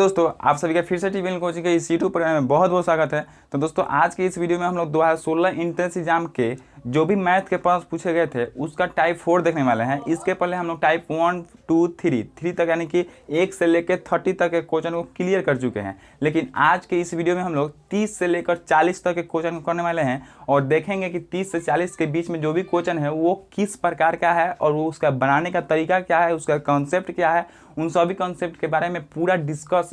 दोस्तों, आप सभी का फिर से टीवीएल कोचिंग के इस यूट्यूब प्रोग्राम में बहुत बहुत स्वागत है। तो दोस्तों, आज के इस वीडियो में हम लोग 2016 एंट्रेंस एग्जाम के जो भी मैथ के पास पूछे गए थे उसका टाइप 4 देखने वाले हैं। इसके पहले हम लोग टाइप 1, 2, 3 तक यानी कि 1 से लेकर 30 तक के क्वेश्चन को क्लियर कर चुके हैं। लेकिन आज के इस वीडियो में हम लोग 30 से लेकर 40 तक के क्वेश्चन को करने वाले हैं और देखेंगे कि 30 से 40 के बीच में जो भी क्वेश्चन है वो किस प्रकार का है और वो उसका बनाने का तरीका क्या है, उसका कॉन्सेप्ट क्या है, उन सभी कॉन्सेप्ट के बारे में पूरा डिस्कस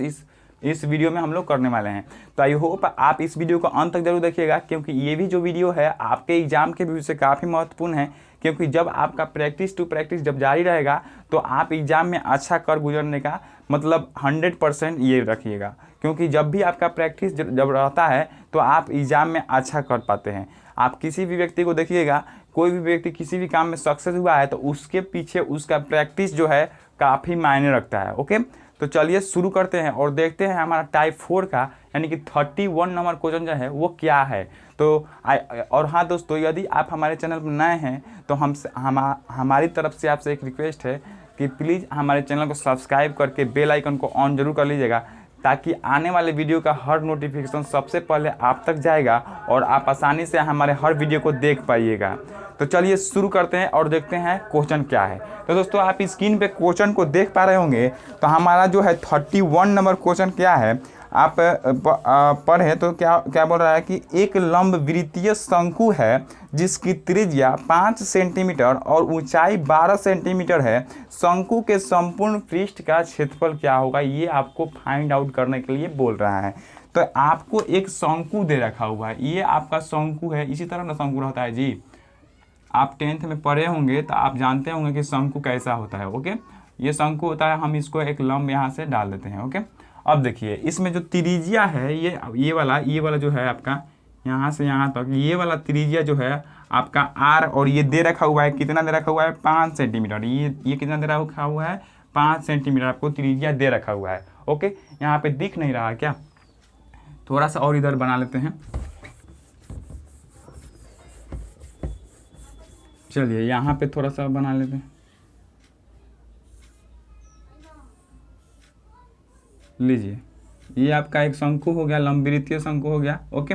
इस वीडियो में हम लोग करने वाले हैं। तो आई होप आप इस वीडियो को अंत तक जरूर देखिएगा, क्योंकि ये भी जो वीडियो है आपके एग्जाम के व्यू से काफ़ी महत्वपूर्ण है। क्योंकि जब आपका प्रैक्टिस टू प्रैक्टिस जब जारी रहेगा तो आप एग्जाम में अच्छा कर गुजरने का मतलब 100% ये रखिएगा। क्योंकि जब भी आपका प्रैक्टिस जब रहता है तो आप एग्जाम में अच्छा कर पाते हैं। आप किसी भी व्यक्ति को देखिएगा, कोई भी व्यक्ति किसी भी काम में सक्सेस हुआ है तो उसके पीछे उसका प्रैक्टिस जो है काफ़ी मायने रखता है। ओके, तो चलिए शुरू करते हैं और देखते हैं हमारा टाइप 4 का यानी कि 31 नंबर क्वेश्चन जो है वो क्या है। तो और हाँ दोस्तों, यदि आप हमारे चैनल पर नए हैं तो हमारी तरफ से आपसे एक रिक्वेस्ट है कि प्लीज़ हमारे चैनल को सब्सक्राइब करके बेल आइकन को ऑन जरूर कर लीजिएगा, ताकि आने वाले वीडियो का हर नोटिफिकेशन सबसे पहले आप तक जाएगा और आप आसानी से हमारे हर वीडियो को देख पाइएगा। तो चलिए शुरू करते हैं और देखते हैं क्वेश्चन क्या है। तो दोस्तों, आप स्क्रीन पे क्वेश्चन को देख पा रहे होंगे। तो हमारा जो है 31 नंबर क्वेश्चन क्या है, आप पढ़ें तो क्या बोल रहा है कि एक लंब वृत्तीय शंकु है जिसकी त्रिज्या 5 सेंटीमीटर और ऊंचाई 12 सेंटीमीटर है। शंकु के संपूर्ण पृष्ठ का क्षेत्रफल क्या होगा, ये आपको फाइंड आउट करने के लिए बोल रहा है। तो आपको एक शंकु दे रखा हुआ है, ये आपका शंकु है। इसी तरह ना शंकु रहता है जी, आप 10th में पढ़े होंगे तो आप जानते होंगे कि शंकु कैसा होता है। ओके, ये शंकु होता है, हम इसको एक लंब यहाँ से डाल देते हैं। ओके, अब देखिए इसमें जो त्रिज्या है ये वाला जो है आपका यहाँ से यहाँ तक, ये वाला त्रिज्या जो है आपका आर, और ये दे रखा हुआ है, कितना दे रखा हुआ है 5 सेंटीमीटर। ये कितना दे रखा हुआ है 5 सेंटीमीटर आपको त्रिज्या दे रखा हुआ है। ओके, यहाँ पे दिख नहीं रहा क्या, थोड़ा सा और इधर बना लेते हैं। चलिए यहाँ पे थोड़ा सा बना लेते हैं, लीजिए ये आपका एक शंकु हो गया, लंबवृत्तीय शंकु हो गया। ओके,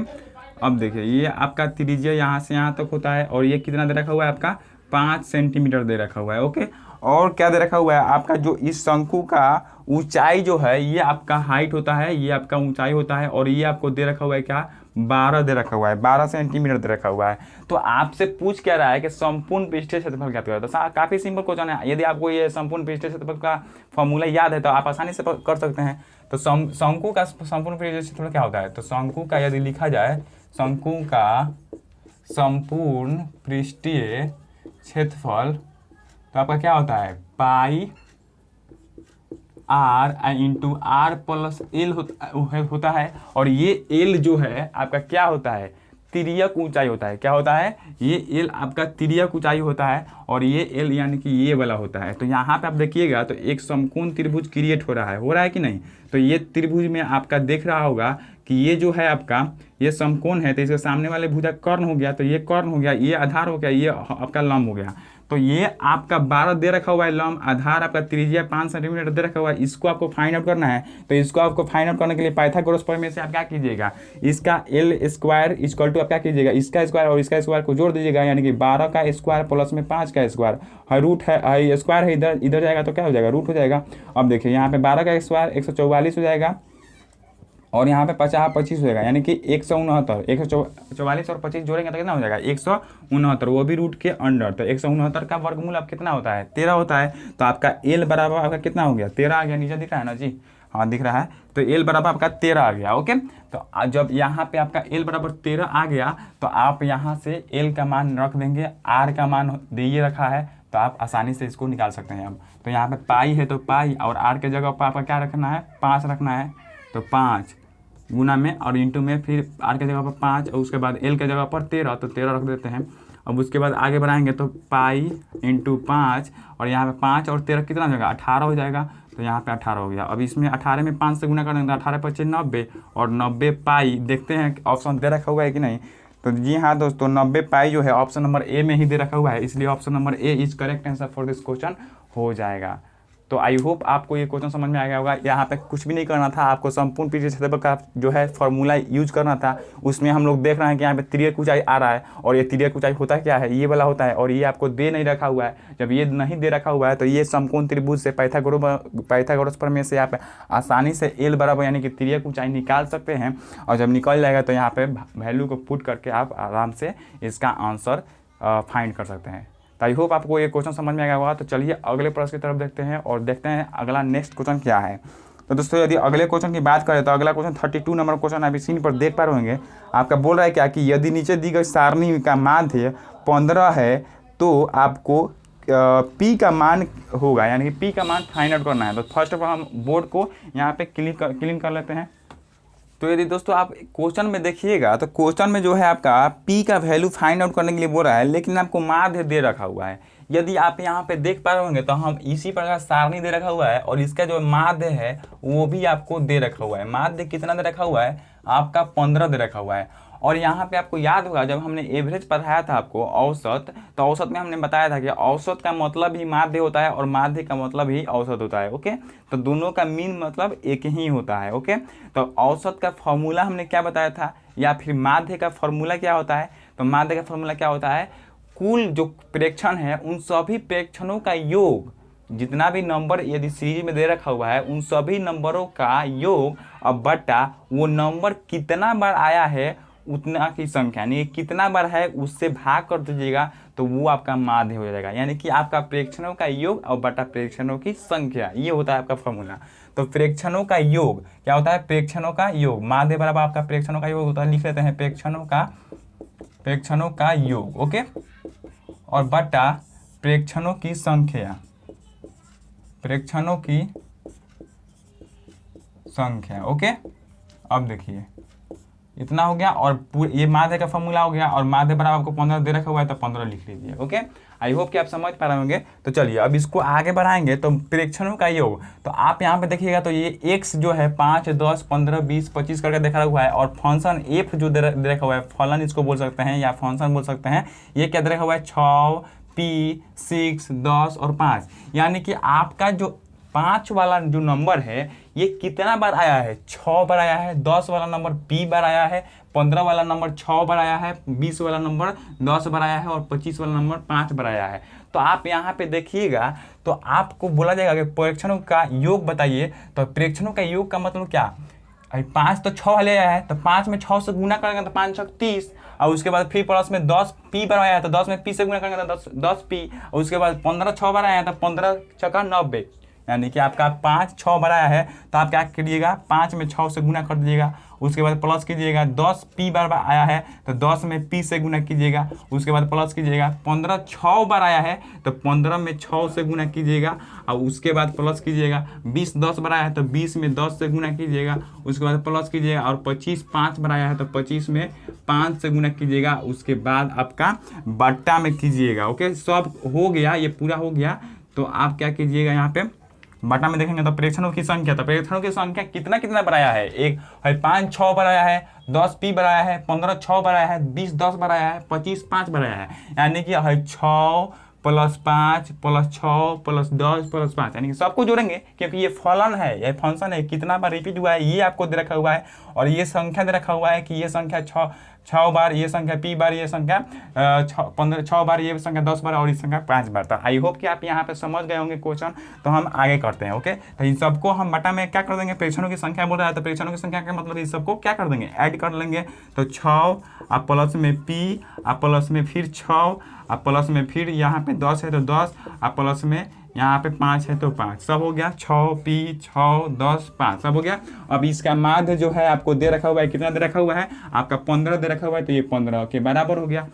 अब देखिए ये आपका त्रिज्या यहाँ से यहाँ तक होता है और ये कितना दे रखा हुआ है आपका 5 सेंटीमीटर दे रखा हुआ है। ओके, और क्या दे रखा हुआ है आपका जो इस शंकु का ऊंचाई जो है ये आपका हाइट होता है, ये आपका ऊंचाई होता है, और ये आपको दे रखा हुआ है क्या 12 दे रखा हुआ है, 12 सेंटीमीटर दे रखा हुआ है। तो आपसे पूछ क्या रहा है कि संपूर्ण पृष्ठीय क्षेत्रफल क्या होता है। तो काफ़ी सिंपल क्वेश्चन है। यदि आपको ये संपूर्ण पृष्ठीय क्षेत्रफल का फॉर्मूला याद है तो आप आसानी से कर सकते हैं। तो शंकु का संपूर्ण पृष्ठीय क्षेत्रफल क्या होता है, तो शंकु का यदि लिखा जाए, शंकु का संपूर्ण पृष्ठीय क्षेत्रफल तो आपका क्या होता है pi r into r plus l होता है। और ये एल जो है आपका क्या होता है तिर्यक ऊंचाई होता है। क्या होता है, ये एल आपका तिर्यक ऊंचाई होता है और ये एल यानी कि ये वाला होता है। तो यहाँ पे आप देखिएगा तो एक समकोण त्रिभुज क्रिएट हो रहा है कि नहीं। तो ये त्रिभुज में आपका देख रहा होगा कि ये जो है आपका ये समकोण है, तो इसके सामने वाले भुजा कर्ण हो गया, तो ये कर्ण हो गया, ये आधार हो गया, ये आपका लंब हो गया। तो ये आपका 12 दे रखा हुआ है लंब, आधार आपका त्रिज्या 5 सेंटीमीटर दे रखा हुआ है। इसको आपको फाइंड आउट करना है। तो इसको आपको फाइंड आउट करने के लिए पाइथागोरस प्रमेय से आप क्या कीजिएगा, इसका एल स्क्वायर इक्वल टू आप क्या कीजिएगा, इसका स्क्वायर और इसका स्क्वायर को जोड़ दीजिएगा, यानी कि 12 का स्क्वायर प्लस में 5 का स्क्वायर, रूट है स्क्वायर है इधर जाएगा तो क्या हो जाएगा रूट हो जाएगा। अब देखिए यहाँ पे 12 का स्क्वायर 144 हो जाएगा और यहाँ पे 50 25 हो जाएगा, यानी कि 169। 144 और 25 जोड़ेंगे तो कितना हो जाएगा 169, वो भी रूट के अंडर। तो 169 का वर्गमूल अब कितना होता है 13 होता है। तो आपका एल बराबर आपका कितना हो गया 13 आ गया, नीचे दिख रहा है ना जी, हाँ दिख रहा है। तो एल बराबर आपका 13 आ गया। ओके, तो जब यहाँ पे आपका एल बराबर 13 आ गया तो आप यहाँ से एल का मान रख देंगे, आर का मान दिए रखा है तो आप आसानी से इसको निकाल सकते हैं। अब तो यहाँ पे पाई है तो पाई और आर के जगह पर आपका क्या रखना है 5 रखना है। तो 5 गुना में और इंटू में, फिर आर के जगह पर 5 और उसके बाद एल के जगह पर 13, तो 13 रख देते हैं। अब उसके बाद आगे बढ़ाएंगे तो पाई इंटू 5 और यहाँ पे 5 और 13 कितना हो जाएगा 18 हो जाएगा। तो यहाँ पे 18 हो गया। अब इसमें 18 में 5 से गुना कर देंगे तो 18 25 90 और 90 पाई। देखते हैं ऑप्शन दे रखा हुआ है कि नहीं। तो जी हाँ दोस्तों, 90 पाई जो है ऑप्शन नंबर ए में ही दे रखा हुआ है, इसलिए option number A is correct answer for this question हो जाएगा। तो आई होप आपको ये क्वेश्चन समझ में आ गया होगा। यहाँ पे कुछ भी नहीं करना था, आपको संपूर्ण पृष्ठीय क्षेत्रफल का जो है फॉर्मूला यूज करना था। उसमें हम लोग देख रहे हैं कि यहाँ पे तिर्यक ऊंचाई आ रहा है, और ये तिर्यक ऊंचाई होता क्या है, ये वाला होता है, और ये आपको दे नहीं रखा हुआ है। जब ये नहीं दे रखा हुआ है तो ये समकोण त्रिभुज से पाइथागोरस प्रमेय से आप आसानी से एल बराबर यानी कि तिर्यक ऊंचाई निकाल सकते हैं। और जब निकल जाएगा तो यहाँ पे वैल्यू को पुट करके आप आराम से इसका आंसर फाइंड कर सकते हैं। तो आई होप आपको ये क्वेश्चन समझ में आ गया होगा। तो चलिए अगले प्रश्न की तरफ देखते हैं और देखते हैं अगला नेक्स्ट क्वेश्चन क्या है। तो दोस्तों यदि अगले क्वेश्चन की बात करें तो अगला क्वेश्चन 32 नंबर क्वेश्चन आप स्क्रीन पर देख पा रहे होंगे। आपका बोल रहा है क्या कि यदि नीचे दी गई सारणी का माध्य 15 है तो आपको P का मान होगा, यानी कि P का मान फाइंड आउट करना है। तो फर्स्ट ऑफ ऑल हम बोर्ड को यहाँ पे क्लीन कर लेते हैं। तो यदि दोस्तों आप क्वेश्चन में देखिएगा तो क्वेश्चन में जो है आपका P का वैल्यू फाइंड आउट करने के लिए बोल रहा है, लेकिन आपको माध्य दे रखा हुआ है। यदि आप यहाँ पे देख पा रहे होंगे तो हम इसी प्रकार सारणी दे रखा हुआ है, और इसका जो माध्य है वो भी आपको दे रखा हुआ है। माध्य कितना दे रखा हुआ है, आपका 15 दे रखा हुआ है। और यहाँ पे आपको याद होगा जब हमने एवरेज पढ़ाया था आपको औसत, तो औसत में हमने बताया था कि औसत का मतलब ही माध्य होता है और माध्य का मतलब ही औसत होता है। ओके, तो दोनों का मीन मतलब एक ही होता है। ओके, तो औसत का फॉर्मूला हमने क्या बताया था, या फिर माध्य का फॉर्मूला क्या होता है, तो माध्य का फॉर्मूला क्या होता है, कुल जो प्रेक्षण है उन सभी प्रेक्षणों का योग, जितना भी नंबर यदि सीरीज में दे रखा हुआ है उन सभी नंबरों का योग और बटा वो नंबर कितना बार आया है उतना की संख्या, यानी कितना बार है उससे भाग कर दीजिएगा तो वो आपका माध्य हो जाएगा। यानी कि आपका प्रेक्षणों का योग और बटा प्रेक्षणों की संख्या, ये होता है आपका फॉर्मूला। तो प्रेक्षणों का योग क्या होता है, प्रेक्षणों का योग, माध्य बराबर आपका प्रेक्षणों का योग होता है। लिख लेते हैं प्रेक्षणों का योग। ओके, और बटा प्रेक्षणों की संख्या, प्रेक्षणों की संख्या। ओके, अब देखिए इतना हो गया, और ये माध्य का फॉर्मूला हो गया, और माध्य बराबर आपको 15 दे रखा हुआ है तो 15 लिख लीजिए। ओके, आई होप कि आप समझ पा रहे होंगे। तो चलिए अब इसको आगे बढ़ाएंगे। तो प्रेक्षणों का योग, तो आप यहाँ पे देखिएगा तो ये x जो है 5, 10, 15, 20, 25 करके देखा हुआ है, और फंक्शन f जो दे रखा हुआ है, फलन इसको बोल सकते हैं या फंक्शन बोल सकते हैं, ये क्या दे रखा हुआ है 6, P, 6, 10 और 5। यानी कि आपका जो 5 वाला जो नंबर है ये कितना बार आया है, 6 बार आया है। 10 वाला नंबर P बार आया है, 15 वाला नंबर 6 बार आया है, 20 वाला नंबर 10 बार आया है, और 25 वाला नंबर 5 बार आया है। तो आप यहाँ पे देखिएगा तो आपको बोला जाएगा कि प्रेक्षणों का योग बताइए। तो प्रेक्षणों का योग का मतलब क्या, 5 तो 6 वाले आया है, तो 5 में 6 से गुना करेंगे तो 5 6 30, और उसके बाद फिर प्लस में 10 P बार आया है तो 10 में P से गुना करेंगे तो 10 P, और उसके बाद 15 6 बार आया है तो 15 6 90, यानी कि आपका 5 6 बार आया है तो आप क्या करिएगा 5 में 6 से गुना कर दीजिएगा, उसके बाद प्लस कीजिएगा। 10 P बार आया है तो 10 में P से गुना कीजिएगा, उसके बाद प्लस कीजिएगा। 15 6 बार आया है तो 15 में 6 से गुना कीजिएगा, और उसके बाद प्लस कीजिएगा। 20 10 बार आया है तो 20 में 10 से गुना कीजिएगा, उसके बाद प्लस कीजिएगा। और 25 5 बार आया है तो 25 में 5 से गुना कीजिएगा, उसके बाद आपका बट्टा में कीजिएगा। ओके, सब हो गया, ये पूरा हो गया। तो आप क्या कीजिएगा, यहाँ पे बटा में देखेंगे तो प्रेक्षणों की संख्या, तो प्रेक्षणों की संख्या कितना बार आया है, एक है 5 6 बार आया है, 10 P बार आया है, 15 6 बार आया है, 20 10 बार आया है, 25 5 बार आया है। यानी कि है 6 + 5 + 6 + 10 + 5, यानी कि सबको जोड़ेंगे क्योंकि ये फलन है, ये फंक्शन है, कितना बार रिपीट हुआ है ये आपको दे रखा हुआ है, और ये संख्या दे रखा हुआ है कि ये संख्या 6 बार, ये संख्या P बार, ये संख्या 6 बार, ये संख्या 10 बार, और ये संख्या 5 बार। तो आई होप कि आप यहाँ पे समझ गए होंगे क्वेश्चन। तो हम आगे करते हैं। ओके, तो इन सबको हम बटा में क्या कर देंगे, प्रेक्षणों की संख्या बोल रहा है तो प्रेक्षणों की संख्या का मतलब इस सबको क्या कर देंगे, ऐड कर लेंगे। तो 6 आप प्लस में P, आप प्लस में फिर 6, आप प्लस में फिर यहाँ पे 10 है तो 10, आप प्लस में यहाँ पे 5 है तो 5, सब हो गया। 6 P 6 10 5 सब हो गया। अब इसका माध्य जो है आपको दे रखा हुआ है, कितना दे रखा हुआ है, आपका 15 दे रखा हुआ है, तो ये 15 के बराबर हो गया।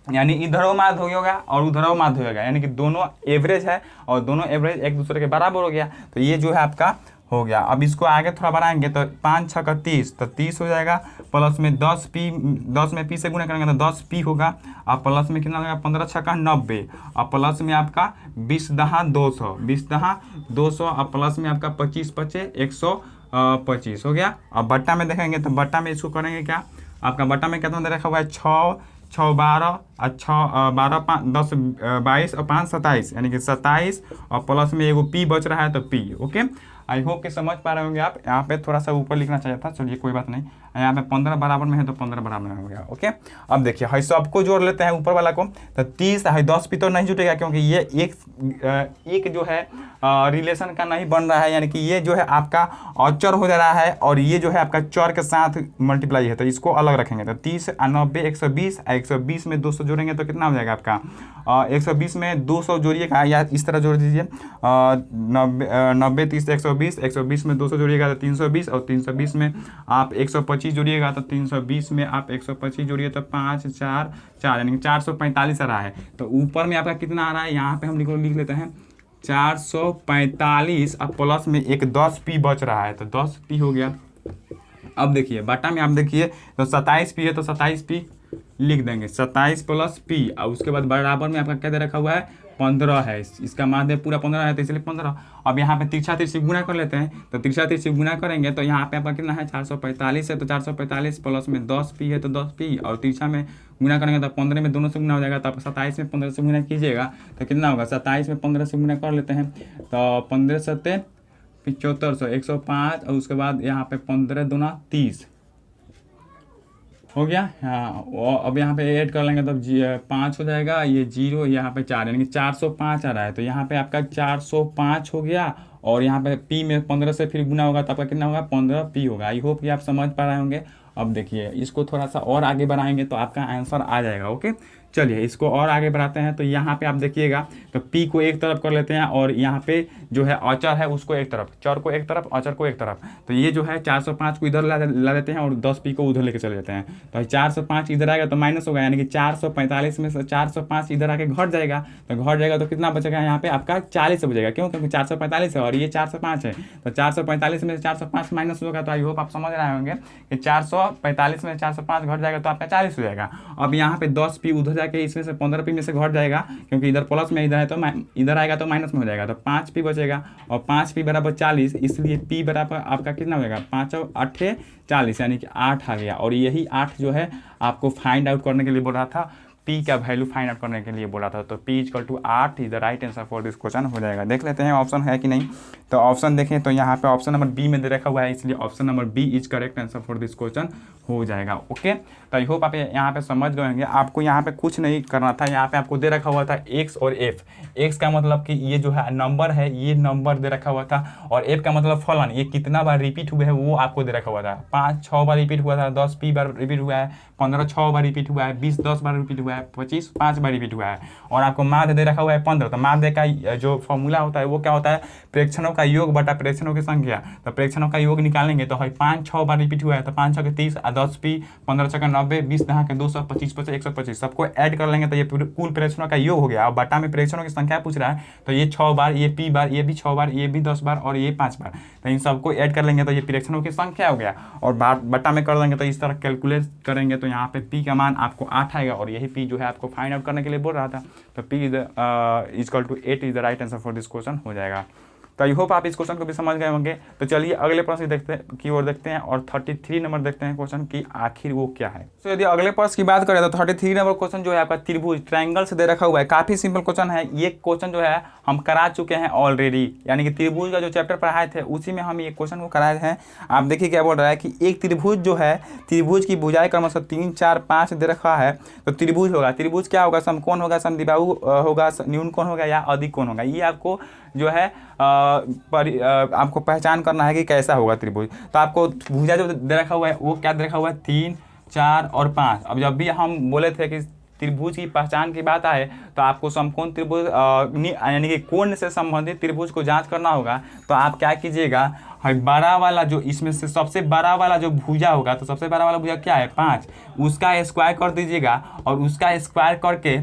यानी इधरों माध्य हो गया और उधरों माध्य हो गया, यानी कि दोनों एवरेज है और दोनों एवरेज एक दूसरे के बराबर हो गया। तो ये जो है आपका हो गया। अब इसको आगे थोड़ा बढ़ाएंगे तो 5 6 का 30, तो 30 हो जाएगा। प्लस में 10 में P से गुना करेंगे तो 10 P होगा, और प्लस में कितना लगेगा 15 6 का 90, और प्लस में आपका 20 10 200, 20 10 200, और प्लस में आपका 25 5 125 हो गया। अब बट्टा में देखेंगे तो बट्टा में इसको करेंगे क्या, आपका बट्टा में कितना दे रखा हुआ है 6 6 12 और 6 12 5 10 22 और 5 27, यानी कि 27 और प्लस में एगो पी बच रहा है तो पी। ओके, आई होप कि समझ पा रहे होंगे आप। यहाँ पे थोड़ा सा ऊपर लिखना चाहिए था, चलिए कोई बात नहीं। यहाँ पे 15 बराबर में है तो 15 बराबर में हो गया। ओके, अब देखिए है सबको जोड़ लेते हैं ऊपर वाला को, तो 30 है 10 भी तो नहीं जुटेगा, क्योंकि ये एक जो है रिलेशन का नहीं बन रहा है, यानी कि ये जो है आपका अचर हो जा रहा है और ये जो है आपका चर के साथ मल्टीप्लाई है, तो इसको अलग रखेंगे। तो 30 90 120, 120 में 200 जोड़ेंगे तो कितना हो जाएगा आपका 120 में 200 जोड़िएगा, या इस तरह जोड़ दीजिए 90 30 120, 120 में 200 जोड़िएगा तो 320, और 320 में आप 125 जोड़िएगा तो 320 में आप 125 जोड़िए तो 5 4 4, यानी कि 445 आ रहा है। तो ऊपर में आपका कितना आ रहा है, यहाँ पे हम लिख लेते हैं 445 और प्लस में एक 10 पी बच रहा है, तो 10 पी हो गया। अब देखिए बटा में आप देखिए तो 27 पी है तो 27 पी लिख देंगे, 27 प्लस पी, और उसके बाद बराबर में आपका क्या दे रखा हुआ है 15 है, इसका माध्य पूरा 15 है तो इसलिए 15। अब यहाँ पे तिरछा तिरछी गुना कर लेते हैं, तो तिरछा तिरछी गुना करेंगे तो यहाँ पे आपका कितना है 445 है, तो 445 प्लस में 10 पी है तो 10 पी, और तिरछा में गुना करेंगे तो 15 में दोनों से गुना हो जाएगा, तो आप 27 में 15 से गुना कीजिएगा तो कितना होगा, 27 में 15 से गुना कर लेते हैं तो 15 7 75 105, और उसके बाद यहाँ पे 15 दूना 30 हो गया। हाँ, अब यहाँ पे ऐड कर लेंगे तब 5 हो जाएगा, ये 0 यहाँ पे 4, यानी कि 405 आ रहा है, तो यहाँ पे आपका 405 हो गया। और यहाँ पे पी में 15 से फिर गुना होगा तो आपका कितना होगा 15 पी होगा। आई होप कि आप समझ पा रहे होंगे। अब देखिए इसको थोड़ा सा और आगे बढ़ाएंगे तो आपका आंसर आ जाएगा। ओके, चलिए इसको और आगे बढ़ाते हैं। तो यहाँ पे आप देखिएगा तो पी को एक तरफ कर लेते हैं और यहाँ पे जो है अचर है उसको एक तरफ, चर को एक तरफ, अचर को एक तरफ। तो ये जो है 405 को इधर ला देते हैं और 10 पी को उधर लेके चले जाते हैं। तो 405 इधर आएगा तो माइनस होगा, यानी कि 445 में से 405 इधर आके घट जाएगा, तो घट जाएगा तो कितना बचेगा यहाँ पे आपका 40 बचेगा। क्यों? क्योंकि 445 है और ये 405 है, तो 445 में से 405 माइनस होगा। तो आई होप आप समझ रहे होंगे कि 445 में 405 घट जाएगा तो आपका 40 हो जाएगा। अब यहाँ पे 10 पी उधर जाके इसमें से 15 पी में से घट जाएगा, क्योंकि इधर प्लस में इधर है तो इधर आएगा तो माइनस में हो जाएगा, तो 5 पी बचेगा और 5 पी बराबर 40, इसलिए पी बराबर आपका कितना हो जाएगा 5 और 8 40, यानी कि 8 आ गया। और यही 8 जो है आपको फाइंड आउट करने के लिए बोल रहा था, पी का वैल्यू फाइंड आउट करने के लिए बोला था। तो P equal to 8 is the right answer for this question हो जाएगा। देख लेते हैं ऑप्शन है कि नहीं। तो ऑप्शन देखें तो यहाँ पे ऑप्शन नंबर बी में दे रखा हुआ है, इसलिए option number B is correct answer for this question हो जाएगा। ओके, तो आई होप आप यहाँ पे समझ गए होंगे। आपको यहाँ पे कुछ नहीं करना था, यहाँ पे आपको दे रखा हुआ था एक्स और एफ। एक्स का मतलब कि ये जो है नंबर है, ये नंबर दे रखा हुआ था, और एफ का मतलब फलन, ये कितना बार रिपीट हुआ है वो आपको दे रखा हुआ था। 5-6 बार रिपीट हुआ था, 10 पी बार रिपीट हुआ है, 15 6 बार रिपीट हुआ है, 20 10 बार रिपीट हुआ है, 25 5 बार रिपीट हुआ है, और आपको माध्य दे रखा हुआ है 15। तो माध्य का जो फॉर्मूला होता है वो क्या होता है, प्रेक्षणों का योग बटा प्रेक्षणों की संख्या। तो प्रेक्षणों का योग निकालेंगे तो 5-6 बार रिपीट हुआ है, तो 5 6 30, 10 पी, 15 6 90, 20 दहा के 200, 25 25 125, सबको ऐड कर लेंगे तो ये कुल प्रेक्षणों का योग हो गया। और बटा में प्रेक्षणों की संख्या पूछ रहा है, तो ये 6 बार, ये पी बार, ये भी 6 बार, ये भी 10 बार और ये 5 बार, तो इन सबको ऐड कर लेंगे तो ये प्रेक्षणों की संख्या हो गया। और बटा में कर देंगे तो इस तरह कैलकुलेट करेंगे तो यहाँ पे पी का मान आपको 8 आएगा, और यही पी जो है आपको फाइंड आउट करने के लिए बोल रहा था। तो P is equal to 8 is the right answer for this question हो जाएगा। तो आई होप आप इस क्वेश्चन को भी समझ गए होंगे। तो चलिए अगले प्रश्न की ओर देखते हैं और 33 नंबर देखते हैं क्वेश्चन की आखिर वो क्या है। तो यदि अगले प्रश्न की बात करें तो 33 नंबर क्वेश्चन जो है आपका त्रिभुज ट्रायंगल से दे रखा हुआ है। काफी सिंपल क्वेश्चन है ये। क्वेश्चन जो है हम करा चुके हैं ऑलरेडी, यानी कि त्रिभुज का जो चैप्टर पढ़ाए थे उसी में हम ये क्वेश्चन को कराए हैं। आप देखिए क्या बोल रहा है कि एक त्रिभुज जो है, त्रिभुज की भुजाएं क्रमशः 3 4 5 दे रखा है। तो त्रिभुज होगा, त्रिभुज क्या होगा, समकोण होगा, समद्विबाहु होगा, न्यूनकोण होगा या अधिकोण होगा। ये आपको जो है आपको पहचान करना है कि कैसा होगा त्रिभुज। तो आपको भुजा जो दे रखा हुआ है वो क्या दे रखा हुआ है, 3 4 और 5। अब जब भी हम बोले थे कि त्रिभुज की पहचान की बात आए तो आपको समकोण त्रिभुज यानी कि कोण से संबंधित त्रिभुज को जांच करना होगा। तो आप क्या कीजिएगा, बड़ा वाला जो इसमें से सबसे बड़ा वाला जो भुजा होगा, तो सबसे बड़ा वाला भुजा क्या है 5, उसका स्क्वायर कर दीजिएगा और उसका स्क्वायर करके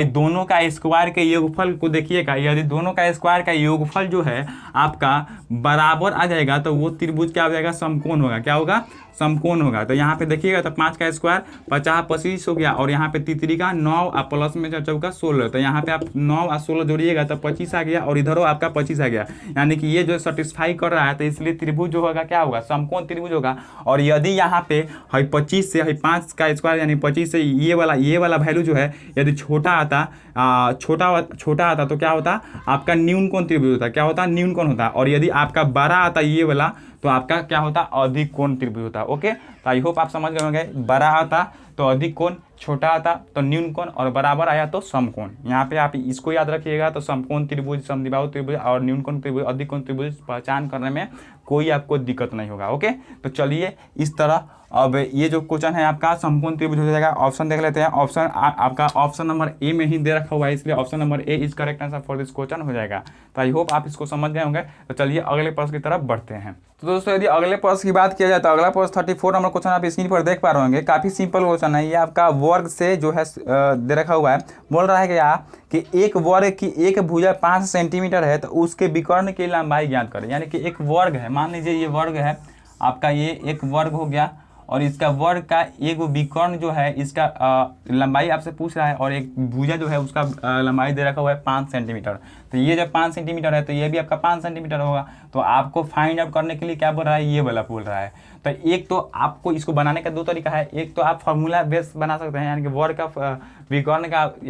दोनों का स्क्वायर के योगफल को देखिएगा। यदि दोनों का स्क्वायर का योगफल जो है आपका बराबर आ जाएगा तो वो त्रिभुज क्या हो जाएगा, समकोण होगा। क्या होगा, समकोण होगा। तो यहाँ पे देखिएगा तो 5 का स्क्वायर 50 25 हो गया, और यहाँ पे तितरी का 9 और प्लस में चौका 16। तो यहाँ पे आप 9 और 16 जोड़िएगा तो 25 आ गया, और इधरों आपका 25 आ गया, यानी कि ये जो सेटिस्फाई कर रहा है तो इस इसलिए त्रिभुज जो होगा क्या होगा, समकोण त्रिभुज होगा। और यदि यहाँ पे 25 से 5 का स्क्वायर यानी 25 से ये वाला वैल्यू जो है यदि छोटा आता तो क्या होता, आपका न्यून कोण त्रिभुज होता। क्या होता, न्यून कोण होता। और यदि आपका बड़ा आता ये वाला तो आपका क्या होता, अधिक कोण त्रिभुज होता। ओके, तो आई होप आप समझ गए होंगे। बड़ा आता तो अधिक कोण, छोटा आता तो न्यून कोण, और बराबर आया तो समकोण। यहाँ पे आप इसको याद रखिएगा। तो समकोण त्रिभुज, समद्विबाहु त्रिभुज और न्यून कोण त्रिभुज, अधिक कोण त्रिभुज पहचान करने में कोई आपको दिक्कत नहीं होगा। ओके, तो चलिए इस तरह अब ये जो क्वेश्चन है आपका समकोण त्रिभुज हो जाएगा। ऑप्शन देख लेते हैं। ऑप्शन आपका ऑप्शन नंबर ए में ही दे रखा हुआ है, इसलिए option number A is correct answer for this question हो जाएगा। तो आई होप आप इसको समझ गए होंगे। तो चलिए अगले प्रश्न की तरफ बढ़ते हैं। तो दोस्तों यदि अगले प्रश्न की बात किया जाए तो अगला प्रश्न 34 नंबर क्वेश्चन आप स्क्रीन पर देख पा रहे होंगे। काफी सिंपल क्वेश्चन है। ये आपका वर्ग से जो है दे रखा हुआ है। बोल रहा है कि एक वर्ग की एक भुजा 5 सेंटीमीटर है तो उसके विकर्ण की लंबाई ज्ञात करें। यानी कि एक वर्ग है, मान लीजिए ये वर्ग है आपका, ये एक वर्ग हो गया और इसका वर्ग का एक विकर्ण जो है इसका लंबाई आपसे पूछ रहा है, और एक भुजा जो है उसका लंबाई दे रखा हुआ है 5 सेंटीमीटर। तो ये जब 5 सेंटीमीटर है तो ये भी आपका 5 सेंटीमीटर होगा। तो आपको फाइंड आउट करने के लिए क्या बोल रहा है, ये वाला बोल रहा है। तो एक तो आपको इसको बनाने का 2 तरीका है। एक तो आप फार्मूला बेस बना सकते हैं, यानी कि वर्ग का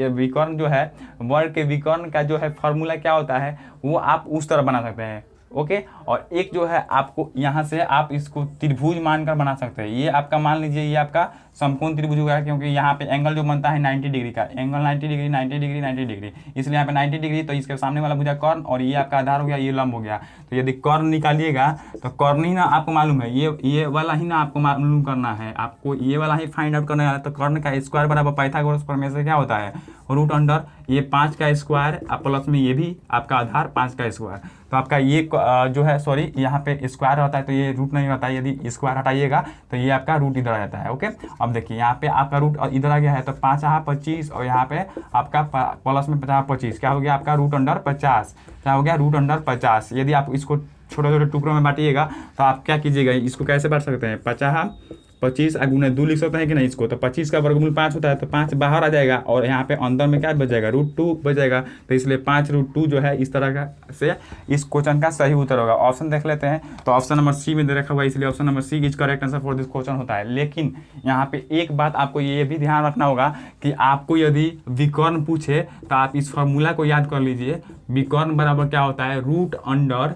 विकर्ण जो है, वर्ग के विकर्ण का जो है फार्मूला क्या होता है वो आप उस तरह बना सकते हैं। ओके, और एक जो है आपको यहाँ से आप इसको त्रिभुज मानकर बना सकते हैं। ये आपका मान लीजिए ये आपका समकोण त्रिभुज होगा, क्योंकि यहाँ पे एंगल जो बनता है 90 डिग्री का, एंगल 90 डिग्री 90 डिग्री 90 डिग्री, इसलिए यहाँ पे 90 डिग्री। तो इसके सामने वाला भुजा कर्ण और ये आपका आधार हो गया, ये लंब हो गया। तो यदि कर्ण निकालिएगा तो कर्ण ही ना आपको मालूम है, ये वाला ही ना आपको मालूम करना है, आपको ये वाला ही फाइंड आउट करना है। तो कर्ण का स्क्वायर बराबर पाइथागोरस प्रमेय से क्या होता है, रूट अंडर ये 5 का स्क्वायर प्लस में ये भी आपका आधार 5 का स्क्वायर। तो आपका ये जो है सॉरी यहाँ पे स्क्वायर होता है तो ये रूट नहीं होता है। यदि स्क्वायर हटाइएगा तो ये आपका रूट इधर आ जाता है। ओके, अब देखिए यहाँ पे आपका रूट इधर आ गया है तो 5 25 और यहाँ पे आपका प्लस में 50 25 क्या हो गया आपका रूट अंडर 50। क्या हो गया, रूट अंडर 50। यदि आप इसको छोटे छोटे टुकड़ों में बांटिएगा तो आप क्या कीजिएगा, इसको कैसे बांट सकते हैं, 50 25 गुना 2 लिख सकते हैं कि नहीं इसको। तो 25 का वर्गमूल 5 होता है तो 5 बाहर आ जाएगा और यहाँ पे अंदर में क्या बच जाएगा, रूट 2 बच जाएगा। तो इसलिए 5 रूट 2 जो है इस तरह का से इस क्वेश्चन का सही उत्तर होगा। ऑप्शन देख लेते हैं। तो ऑप्शन नंबर सी में दे रखा हुआ है, इसलिए option number C is correct answer for this question होता है। लेकिन यहाँ पे एक बात आपको ये भी ध्यान रखना होगा कि आपको यदि विकर्ण पूछे तो आप इस फॉर्मूला को याद कर लीजिए। विकर्ण बराबर क्या होता है, रूट अंडर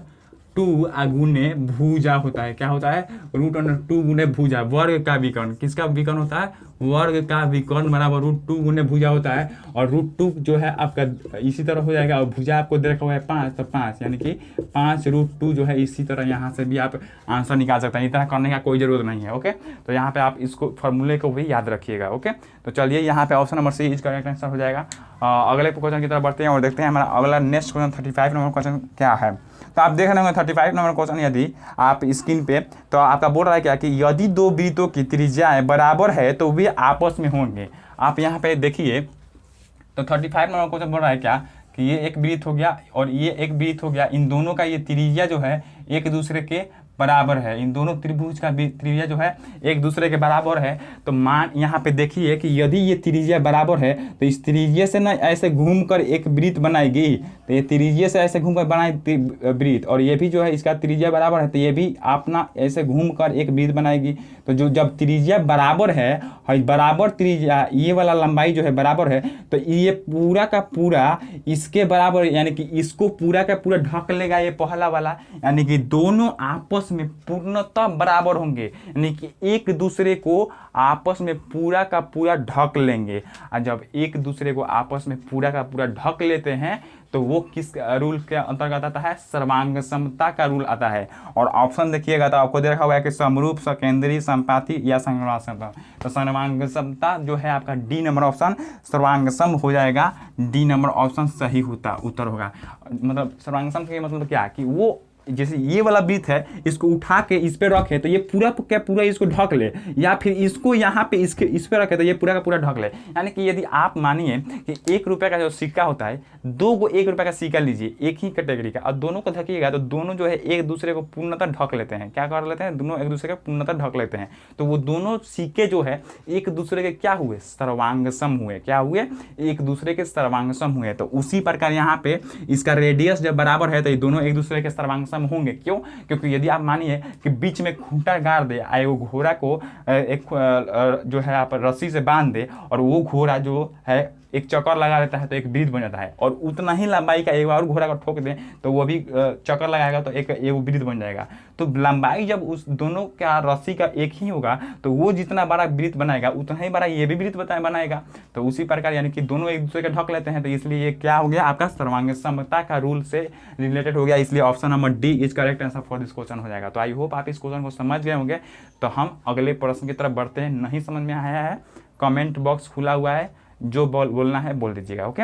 2 गुने भुजा होता है। क्या होता है, रूट अंडर 2 गुने भुजा। वर्ग का विकर्ण, किसका विकर्ण होता है, वर्ग का विकर्ण बराबर रूट 2 गुने भुजा होता है। और रूट 2 जो है आपका इसी तरह हो जाएगा और भुजा आपको दे रखा हुआ है 5, तो 5 यानी कि 5 रूट 2 जो है इसी तरह यहाँ से भी आप आंसर निकाल सकते हैं। इस तरह करने का कोई ज़रूरत नहीं है। ओके, तो यहाँ पे आप इसको फॉर्मूले को भी याद रखिएगा। ओके, तो चलिए यहाँ पे option number C is correct answer हो जाएगा। अगले क्वेश्चन की तरफ बढ़ते हैं और देखते हैं हमारा अगला नेक्स्ट क्वेश्चन 35 नंबर क्वेश्चन क्या है। तो आप देख रहे होंगे 35 नंबर क्वेश्चन यदि आप स्क्रीन पे, तो आपका बोल रहा है क्या कि यदि 2 वृत्तों की त्रिज्याएं बराबर है तो वे आपस में होंगे। आप यहाँ पे देखिए तो 35 नंबर क्वेश्चन बोल रहा है क्या कि ये एक वृत्त हो गया और ये एक वृत्त हो गया, इन दोनों का ये त्रिज्या जो है एक दूसरे के बराबर है। इन दोनों त्रिभुज का त्रिज्या जो है एक दूसरे के बराबर है। तो मान यहाँ पे देखिए कि यदि ये त्रिज्या बराबर है तो इस त्रिज्या से ना ऐसे घूमकर एक वृत्त बनाएगी, तो ये त्रिज्या से ऐसे घूमकर बनाए वृत्त, और ये भी जो है इसका त्रिज्या बराबर है तो ये भी अपना ऐसे घूमकर एक वृत्त बनाएगी। तो जो जब त्रिज्या बराबर है, बराबर त्रिज्या, ये वाला लंबाई जो है बराबर है, तो ये पूरा का पूरा इसके बराबर, यानी कि इसको पूरा का पूरा ढक लेगा ये पहला वाला, यानी कि दोनों आपस में पूर्णतः बराबर होंगे, यानी कि एक दूसरे को आपस में पूरा का पूरा ढक लेंगे। और जब एक दूसरे को आपस में पूरा का पूरा ढक लेते हैं तो वो किस रूल के अंतर्गत आता है, सर्वांग समता का रूल आता है। और ऑप्शन देखिएगा तो आपको दे रखा हुआ है कि समरूप, सकेंद्री, संपाति या सर्वांग समता। तो सर्वांग समता जो है आपका डी नंबर ऑप्शन सर्वांग सम हो जाएगा। डी नंबर ऑप्शन सही उत्तर होगा। मतलब सर्वांग सम का मतलब क्या कि वो जैसे ये वाला वृत्त है इसको उठा के इस पे रखे तो ये पूरा क्या पूरा इसको ढक ले, या फिर इसको यहाँ पे इस पे रखे तो ये पूरा का पूरा ढक ले। यानी कि यदि आप मानिए कि 1 रुपये का जो सिक्का होता है, 2 को 1 रुपये का सिक्का लीजिए एक ही कैटेगरी का और दोनों को ढकिएगा तो दोनों जो है एक दूसरे को पूर्णतः ढक लेते हैं। क्या कर लेते हैं, दोनों एक दूसरे को पूर्णतः ढक लेते हैं। तो वो दोनों सिक्के जो है एक दूसरे के क्या हुए, सर्वांगसम हुए। क्या हुए, एक दूसरे के सर्वांगसम हुए। तो उसी प्रकार यहाँ पे इसका रेडियस जब बराबर है तो ये दोनों एक दूसरे के सर्वांगसम अवस्था में होंगे। क्यों? क्योंकि यदि आप मानिए कि बीच में खूंटा गाड़ दे, वो घोड़ा को एक जो है आप रस्सी से बांध दे और वो घोड़ा जो है एक चक्कर लगा देता है तो एक वृत्त बन जाता है, और उतना ही लंबाई का एक और घोड़ा को ठोक दें तो वो भी चक्कर लगाएगा तो एक वृत्त बन जाएगा। तो लंबाई जब उस दोनों का रस्सी का एक ही होगा तो वो जितना बड़ा वृत्त बनाएगा उतना ही बड़ा ये भी वृत्त बनाएगा। तो उसी प्रकार यानी कि दोनों एक दूसरे के ढक लेते हैं, तो इसलिए ये क्या हो गया आपका सर्वांग समता का रूल से रिलेटेड हो गया। इसलिए option number D is correct answer for this question हो जाएगा। तो आई होप आप इस क्वेश्चन को समझ गए होंगे। तो हम अगले प्रश्न की तरफ बढ़ते हैं। नहीं समझ में आया है कमेंट बॉक्स खुला हुआ है, जो बोलना है बोल दीजिएगा। ओके,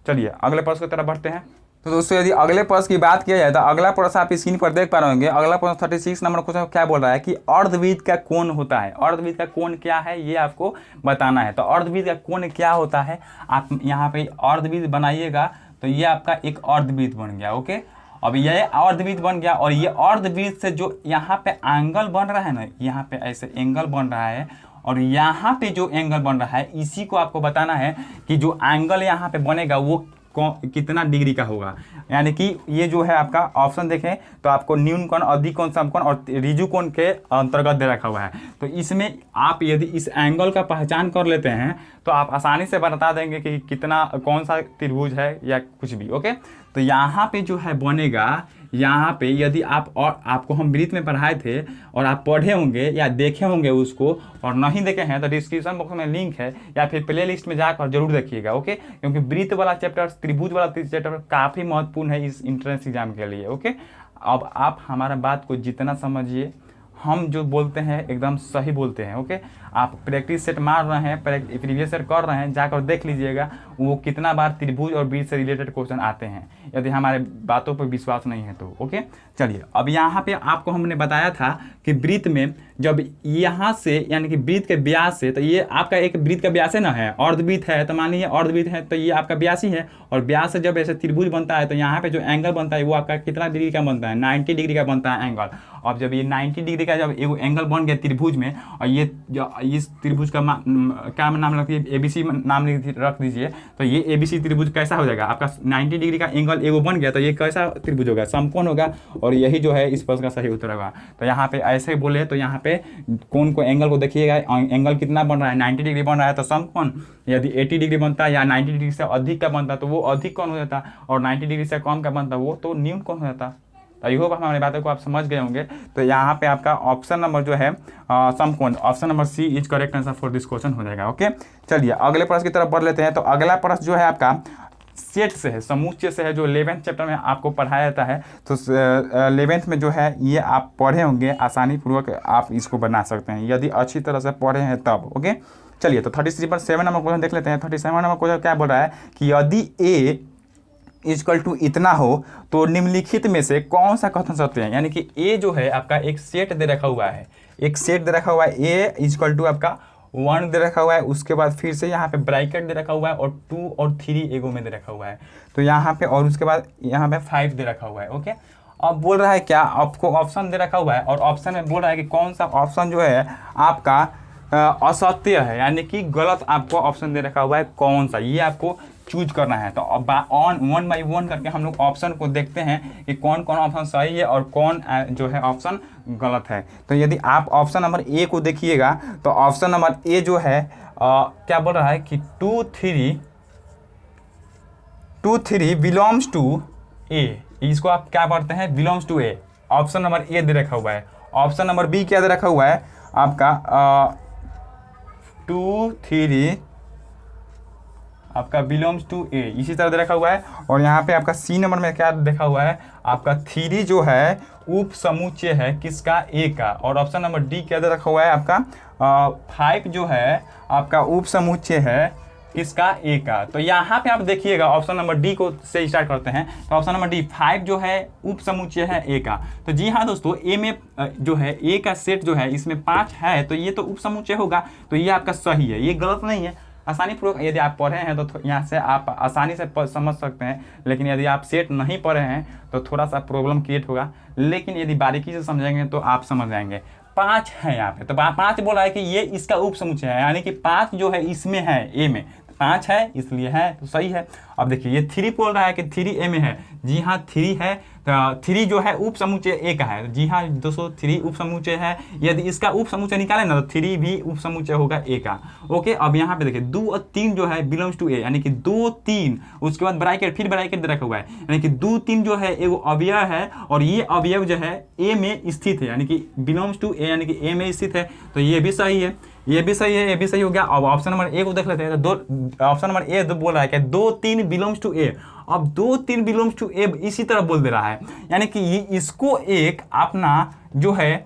चलिए अगले प्रश्न की तरफ बढ़ते हैं। तो दोस्तों यदि अगले प्रश्न की बात किया जाए तो अगला प्रश्न आप स्क्रीन पर देख पा रहे होंगे। अगला प्रश्न 36 नंबर क्वेश्चन क्या बोल रहा है कि अर्धवृत्त का कोण होता है। अर्धवृत्त का कोण क्या है ये आपको बताना है। तो अर्धवृत्त का कोण क्या होता है, आप यहाँ पे अर्धवृत्त बनाइएगा तो ये आपका एक अर्धवृत्त बन गया। ओके, अब ये अर्धवृत्त बन गया और ये अर्धवृत्त से जो यहाँ पे एंगल बन रहा है ना, यहाँ पे ऐसे एंगल बन रहा है और यहाँ पे जो एंगल बन रहा है इसी को आपको बताना है कि जो एंगल यहाँ पे बनेगा वो कितना डिग्री का होगा। यानी कि ये जो है आपका ऑप्शन देखें तो आपको न्यून कोण, अधिक कोण, समकोण और ऋजु कोण के अंतर्गत दे रखा हुआ है। तो इसमें आप यदि इस एंगल का पहचान कर लेते हैं तो आप आसानी से बता देंगे कि कितना कौन सा त्रिभुज है या कुछ भी। ओके, तो यहाँ पे जो है बनेगा, यहाँ पे यदि आप और आपको हम वृत्त में पढ़ाए थे और आप पढ़े होंगे या देखे होंगे उसको, और नहीं देखे हैं तो डिस्क्रिप्शन बॉक्स में लिंक है या फिर प्ले लिस्ट में जाकर जरूर देखिएगा। ओके, क्योंकि वृत्त वाला चैप्टर, त्रिभुज वाला चैप्टर काफ़ी महत्वपूर्ण है इस एंट्रेंस एग्जाम के लिए। ओके, अब आप हमारा बात को जितना समझिए, हम जो बोलते हैं एकदम सही बोलते हैं। ओके, आप प्रैक्टिस सेट मार रहे हैं, प्रीवियस सेट कर रहे हैं, जाकर देख लीजिएगा वो कितना बार त्रिभुज और वृत्त से रिलेटेड क्वेश्चन आते हैं, यदि हमारे बातों पर विश्वास नहीं है तो। ओके, चलिए अब यहाँ पे आपको हमने बताया था कि वृत्त में जब यहाँ से यानी कि वृत्त के व्यास से, तो ये आपका एक वृत्त का व्यास है ना, है अर्धवृत्त है, तो मान लीजिए अर्धवृत्त है तो ये आपका व्यास ही है, और व्यास से जब ऐसे त्रिभुज बनता है तो यहाँ पे जो एंगल बनता है वो आपका कितना डिग्री का बनता है, 90 डिग्री का बनता है एंगल। अब जब ये 90 डिग्री का जब एक एंगल बन गया त्रिभुज में, और ये जो इस त्रिभुज का क्या नाम रखिए, ABC नाम रख दीजिए, तो ये ABC त्रिभुज कैसा हो जाएगा आपका 90 डिग्री का एंगल एगो बन गया, तो ये कैसा त्रिभुज होगा, समकोण होगा, और यही जो है इस प्रश्न का सही उत्तर होगा। तो यहाँ पे ऐसे बोले तो यहाँ पे कोण को एंगल को देखिएगा, एंगल कितना बन रहा है, 90 डिग्री बन रहा है तो समकोण। यदि 80 डिग्री बनता है या 90 डिग्री से अधिक का बनता तो वो अधिक कोण हो जाता, और 90 डिग्री से कम का बनता वो तो न्यून कोण हो जाता। आई होप हमारी बातों को आप समझ गए होंगे। तो यहाँ पे आपका ऑप्शन नंबर जो है समकोण, option number C is correct answer for this question हो जाएगा। ओके, चलिए अगले प्रश्न की तरफ बढ़ लेते हैं। तो अगला प्रश्न जो है आपका सेट से है, समुच्चय से है, जो 11th चैप्टर में आपको पढ़ाया जाता है। तो 11th में जो है ये आप पढ़े होंगे, आसानी पूर्वक आप इसको बना सकते हैं यदि अच्छी तरह से पढ़े हैं तब। ओके, चलिए तो 37 नंबर क्वेश्चन देख लेते हैं। 37 नंबर क्वेश्चन क्या बोल रहा है कि यदि ए इक्वल टू इतना हो तो निम्नलिखित में से कौन सा कथन सत्य है। यानी कि ए जो है आपका एक सेट दे रखा हुआ है, एक सेट दे रखा हुआ है, ए इक्वल टू आपका 1 दे रखा हुआ है, उसके बाद फिर से यहाँ पे ब्रैकेट दे रखा हुआ है, और 2 और 3 एगो में दे रखा हुआ है, तो यहाँ पे, और उसके बाद यहाँ पे 5 दे रखा हुआ है। ओके, अब बोल रहा है क्या, आपको ऑप्शन दे रखा हुआ है और ऑप्शन में बोल रहा है कि कौन सा ऑप्शन जो है आपका असत्य है, यानी कि गलत आपको ऑप्शन दे रखा हुआ है, कौन सा ये आपको चूज करना है। तो अब 1 बाई 1 करके हम लोग ऑप्शन को देखते हैं कि कौन कौन ऑप्शन सही है और कौन जो है ऑप्शन गलत है। तो यदि आप ऑप्शन नंबर ए को देखिएगा तो ऑप्शन नंबर ए जो है क्या बोल रहा है कि 2, 3 बिलोंग्स टू ए, इसको आप क्या पढ़ते हैं, belongs to A. Option number A दे रखा हुआ है। ऑप्शन नंबर बी क्या दे रखा हुआ है आपका 2, 3 आपका बिलोंग्स टू ए, इसी तरह दे रखा हुआ है। और यहाँ पे आपका सी नंबर में क्या देखा हुआ है आपका 3 जो है उप समुच्चय है किसका, ए का। और ऑप्शन नंबर डी क्या दे रखा हुआ है आपका 5 जो है आपका उप समुच्चय है किसका, ए का। तो यहाँ पे आप देखिएगा ऑप्शन नंबर डी को से स्टार्ट करते हैं। तो ऑप्शन नंबर डी 5 जो है उप समुच्चय है ए का। तो जी हाँ दोस्तों, ए में जो है ए का सेट जो है इसमें 5 है, तो ये तो उप समुच्चय होगा, तो ये आपका सही है, ये गलत नहीं है। आसानी पूर्वक यदि आप पढ़े हैं तो यहाँ से आप आसानी से समझ सकते हैं, लेकिन यदि आप सेट नहीं पढ़े हैं तो थोड़ा सा प्रॉब्लम क्रिएट होगा, लेकिन यदि बारीकी से समझेंगे तो आप समझ जाएंगे। 5 है यहाँ पे, तो 5 बोला है कि ये इसका उप समुच्चय है, यानी कि 5 जो है इसमें है, ए में 5 है इसलिए है, तो सही है। अब देखिए ये 3 बोल रहा है कि 3 ए में है, जी हाँ 3 है, 3 जो है उप समुच्चय ए का है। जी हाँ दोस्तों, 3 उप समुच्चय है। यदि इसका उप समुच्चय निकाले ना तो 3 भी उप समुच्चय होगा ए का। ओके, अब यहाँ पे देखिए 2 और 3 जो है बिलोंग्स टू ए, यानी कि 2 3, उसके बाद ब्रैकेट, फिर ब्रैकेट दे रखा हुआ है, यानी कि 2 3 जो है एगो अवयव है और ये अवयव जो है ए में स्थित है, यानी कि बिलोंग्स टू ए, यानी कि ए में स्थित है। तो ये भी सही है, ये भी सही है, ये भी सही हो गया। अब ऑप्शन नंबर ए को देख लेते हैं। तो ऑप्शन नंबर ए बोल रहा है कि 2 3 बिलोंग्स टू ए। अब 2 3 बिलोंग्स टू ए इसी तरह बोल दे रहा है, यानी कि ये इसको एक अपना जो है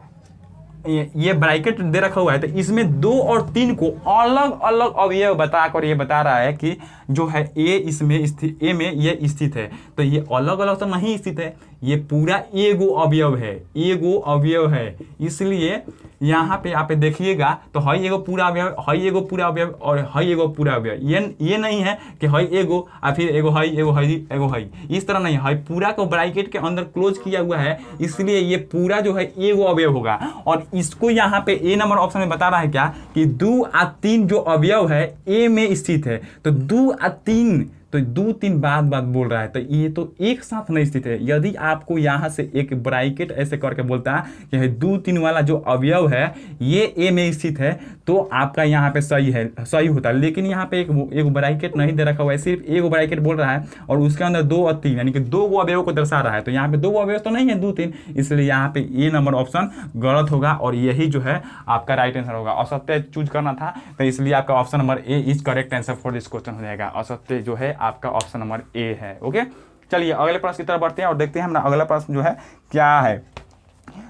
ये ब्रैकेट दे रखा हुआ है, तो इसमें 2 और 3 को अलग अलग अवयव बताकर ये बता रहा है कि जो है ए इसमें स्थित, ए में ये स्थित है। तो ये अलग अलग तो नहीं स्थित है, ये पूरा एगो अवयव है, एगो अवयव है। इसलिए यहाँ पे आप देखिएगा तो हई एगो पूरा अवयव, हई एगो पूरा अवयव और हई एगो पूरा अवयव। ये नहीं है कि हई एगो और फिर एगो हई, एगो हई, एगो हई, इस तरह नहीं है। हई पूरा को ब्रैकेट के अंदर क्लोज किया हुआ है, इसलिए ये पूरा जो है एगो अवयव होगा। और इसको यहाँ पे ए नंबर ऑप्शन में बता रहा है क्या कि 2 और 3 जो अवयव है ए में स्थित है। तो 2 और 3, तो 2 3 बात बोल रहा है, तो ये तो एक साथ नहीं स्थित है। यदि आपको यहाँ से एक ब्रैकेट ऐसे करके बोलता है कि 2 3 वाला जो अवयव है ये ए में स्थित है, तो आपका यहाँ पे सही है, सही होता है। लेकिन यहाँ पे एक ब्रैकेट नहीं दे रखा हुआ है, सिर्फ एक ब्रैकेट बोल रहा है और उसके अंदर 2 और 3, यानी कि 2 अवयव को दर्शा रहा है। तो यहाँ पे 2 अवयव तो नहीं है, 2 3, इसलिए यहाँ पे ए नंबर ऑप्शन गलत होगा और यही जो है आपका राइट आंसर होगा। असत्य चूज करना था, तो इसलिए आपका option number A is correct answer for this question हो जाएगा। असत्य जो है आपका ऑप्शन नंबर ए है। ओके, चलिए अगले प्रश्न की तरफ बढ़ते हैं और देखते हैं हमारा अगला प्रश्न जो है क्या है।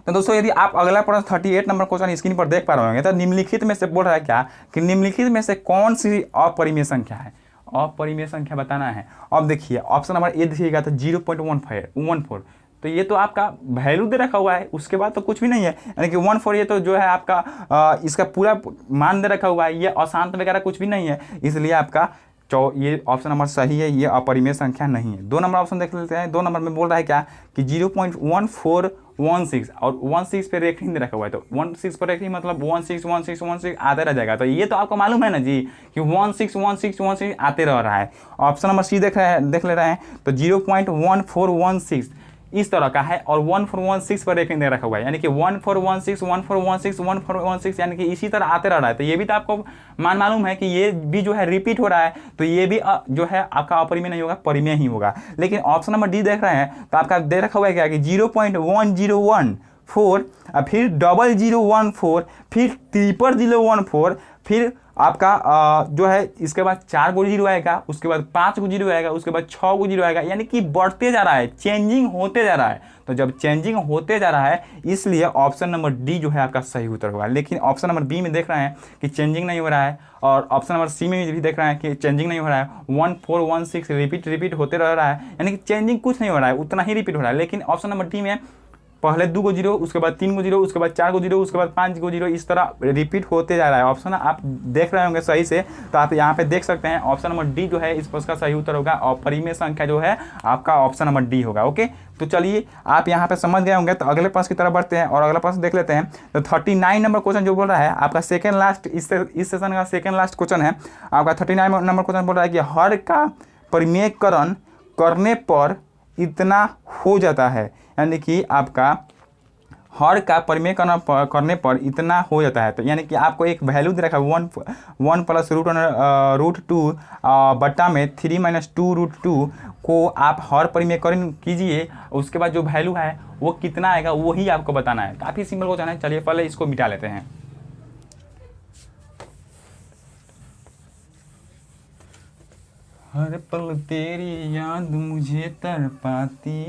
तो दोस्तों यदि आप अगला प्रश्न 38 नंबर क्वेश्चन स्क्रीन पर देख पा रहे होंगे, तो निम्नलिखित में से बोल रहा है क्या कि निम्नलिखित में से कौन सी अपरिमेय संख्या है, अपरिमेय संख्या बताना है। अब देखिए ऑप्शन नंबर ए देखिएगा तो 0.14, तो ये तो आपका वैल्यू दे रखा हुआ है, उसके बाद तो कुछ भी नहीं है, यानी कि 14 ये तो जो है आपका इसका पूरा मान दे रखा हुआ है, ये अशांत वगैरह कुछ भी नहीं है, इसलिए आपका ये ऑप्शन नंबर सही है, ये अपरिमेय संख्या नहीं है। 2 नंबर ऑप्शन देख लेते हैं। 2 नंबर में बोल रहा है क्या कि 0.1416 और 16 पे रेखिंग दे रखा हुआ है, तो 16 पर रेखिंग मतलब 16 आते रह जाएगा। तो ये तो आपको मालूम है ना जी कि 16 आते रह रहा है। ऑप्शन नंबर सी देख ले रहे हैं, तो 0.1416 इस तरह का है और 1416 पर रेखिंग दे रखा हुआ है, यानी कि 1416 यानी कि इसी तरह आते रह रहा है। तो ये भी तो आपको मालूम है कि ये भी जो है रिपीट हो रहा है, तो ये भी जो है आपका अपरिमेय नहीं होगा, परिमेय ही होगा। लेकिन ऑप्शन नंबर डी देख रहे हैं तो आपका दे रखा हुआ है क्या कि 0.1014 फिर 0014 फिर 0014 फिर आपका जो है इसके बाद 4 गो 0 आएगा, उसके बाद 5 गो 0 आएगा, उसके बाद 6 गो 0 आएगा, यानी कि बढ़ते जा रहा है, चेंजिंग होते जा रहा है। तो जब चेंजिंग होते जा रहा है इसलिए ऑप्शन नंबर डी जो है आपका सही उत्तर होगा। लेकिन ऑप्शन नंबर बी में देख रहे हैं कि चेंजिंग नहीं हो रहा है और ऑप्शन नंबर सी में भी देख रहे हैं कि चेंजिंग नहीं हो रहा है, 1416 रिपीट होते रह रहा है, यानी कि चेंजिंग कुछ नहीं हो रहा है, उतना ही रिपीट हो रहा है। लेकिन ऑप्शन नंबर डी में पहले 2 गो 0, उसके बाद 3 गो 0, उसके बाद 4 गो 0, उसके बाद 5 गो 0, इस तरह रिपीट होते जा रहा है। ऑप्शन आप देख रहे होंगे सही से, तो आप यहाँ पे देख सकते हैं ऑप्शन नंबर डी जो है इस प्रश्न का सही उत्तर होगा और परिमेय संख्या जो है आपका ऑप्शन नंबर डी होगा। ओके, तो चलिए आप यहाँ पे समझ गए होंगे, तो अगले प्रश्न की तरफ बढ़ते हैं और अगला प्रश्न देख लेते हैं। तो 39 नंबर क्वेश्चन जो बोल रहा है आपका सेकेंड लास्ट, इस सेशन का सेकेंड लास्ट क्वेश्चन है आपका। 39 नंबर क्वेश्चन बोल रहा है कि हर का परिमेयकरण करने पर इतना हो जाता है, यानी कि आपका हर का परिमेय करने पर इतना हो जाता है। तो यानी कि आपको एक वैल्यू दे रखा है 1 प्लस √2 बट्टा में 3 - 2√2 को आप हर परिमेयकरण कीजिए, उसके बाद जो वैल्यू है वो कितना आएगा वही आपको बताना है। काफ़ी सिंपल क्वेश्चन है। चलिए पहले इसको मिटा लेते हैं। हर पल तेरी याद मुझे तड़पाती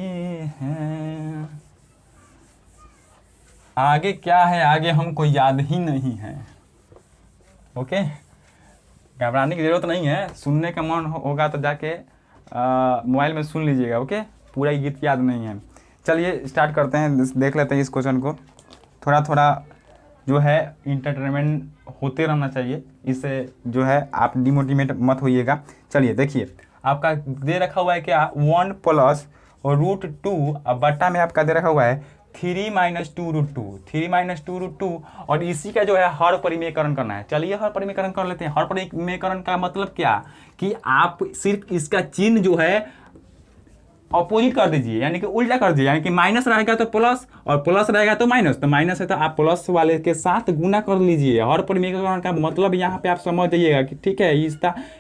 है। आगे क्या है, आगे हमको याद ही नहीं है। ओके, घबराने की ज़रूरत नहीं है, सुनने का मन होगा तो जाके मोबाइल में सुन लीजिएगा। ओके, पूरा गीत याद नहीं है। चलिए स्टार्ट करते हैं, देख लेते हैं इस क्वेश्चन को। थोड़ा थोड़ा जो है इंटरटेनमेंट होते रहना चाहिए, इससे जो है आप डिमोटिवेट मत होइएगा। चलिए देखिए आपका दे रखा हुआ है क्या 1 प्लस √2 अब बट्टा में आपका दे रखा हुआ है 3 - 2√2 और इसी का जो है हर परिमेयकरण करना है। चलिए हर परिमेयकरण कर लेते हैं। हर परिमेयकरण का मतलब क्या कि आप सिर्फ इसका चिन्ह जो है अपोजिट कर दीजिए, यानी कि उल्टा कर दीजिए, यानी कि माइनस रहेगा तो प्लस और प्लस रहेगा तो माइनस, तो माइनस है तो आप प्लस वाले के साथ गुना कर लीजिए। हर परिमीकरण का मतलब यहाँ पे आप समझ जाइएगा कि ठीक है,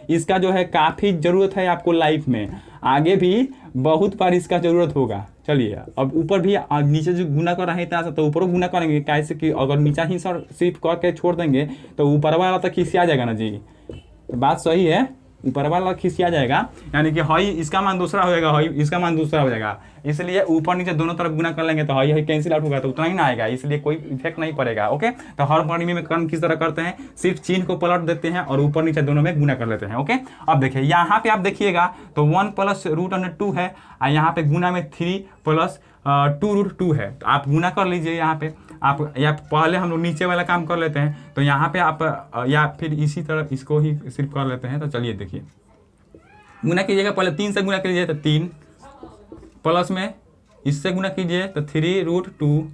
इसका जो है काफ़ी ज़रूरत है आपको लाइफ में, आगे भी बहुत बार इसका ज़रूरत होगा। चलिए अब ऊपर भी नीचे जो गुना कर रहे हैं इतना सा, तो ऊपर गुना करेंगे, कैसे कि अगर नीचा ही सर सिर्फ करके छोड़ देंगे तो ऊपर वाला तो खिसिया जाएगा ना जी। तो बात सही है, ऊपर वाला खिसिया जाएगा, यानी कि हई इसका मान दूसरा हो जाएगा, हई इसका मान दूसरा हो जाएगा, इसलिए ऊपर नीचे दोनों तरफ गुना कर लेंगे तो हई हई कैंसिल आउट होगा, तो उतना ही ना आएगा, इसलिए कोई इफेक्ट नहीं पड़ेगा। ओके, तो हर परिमीकरण किस तरह करते हैं, सिर्फ चिन्ह को पलट देते हैं और ऊपर नीचे दोनों में गुना कर लेते हैं। ओके, अब देखिए यहाँ पे आप देखिएगा तो 1 + √2 है और यहाँ पे गुना में 3 + 2√2 है, तो आप गुना कर लीजिए यहाँ पे आप, या पहले हम लोग नीचे वाला काम कर लेते हैं, तो यहाँ पे आप या फिर इसी तरह इसको ही सिर्फ कर लेते हैं। तो चलिए देखिए, गुना कीजिएगा, पहले 3 से गुना कीजिए तो 3, प्लस में इससे गुना कीजिए तो 3√2,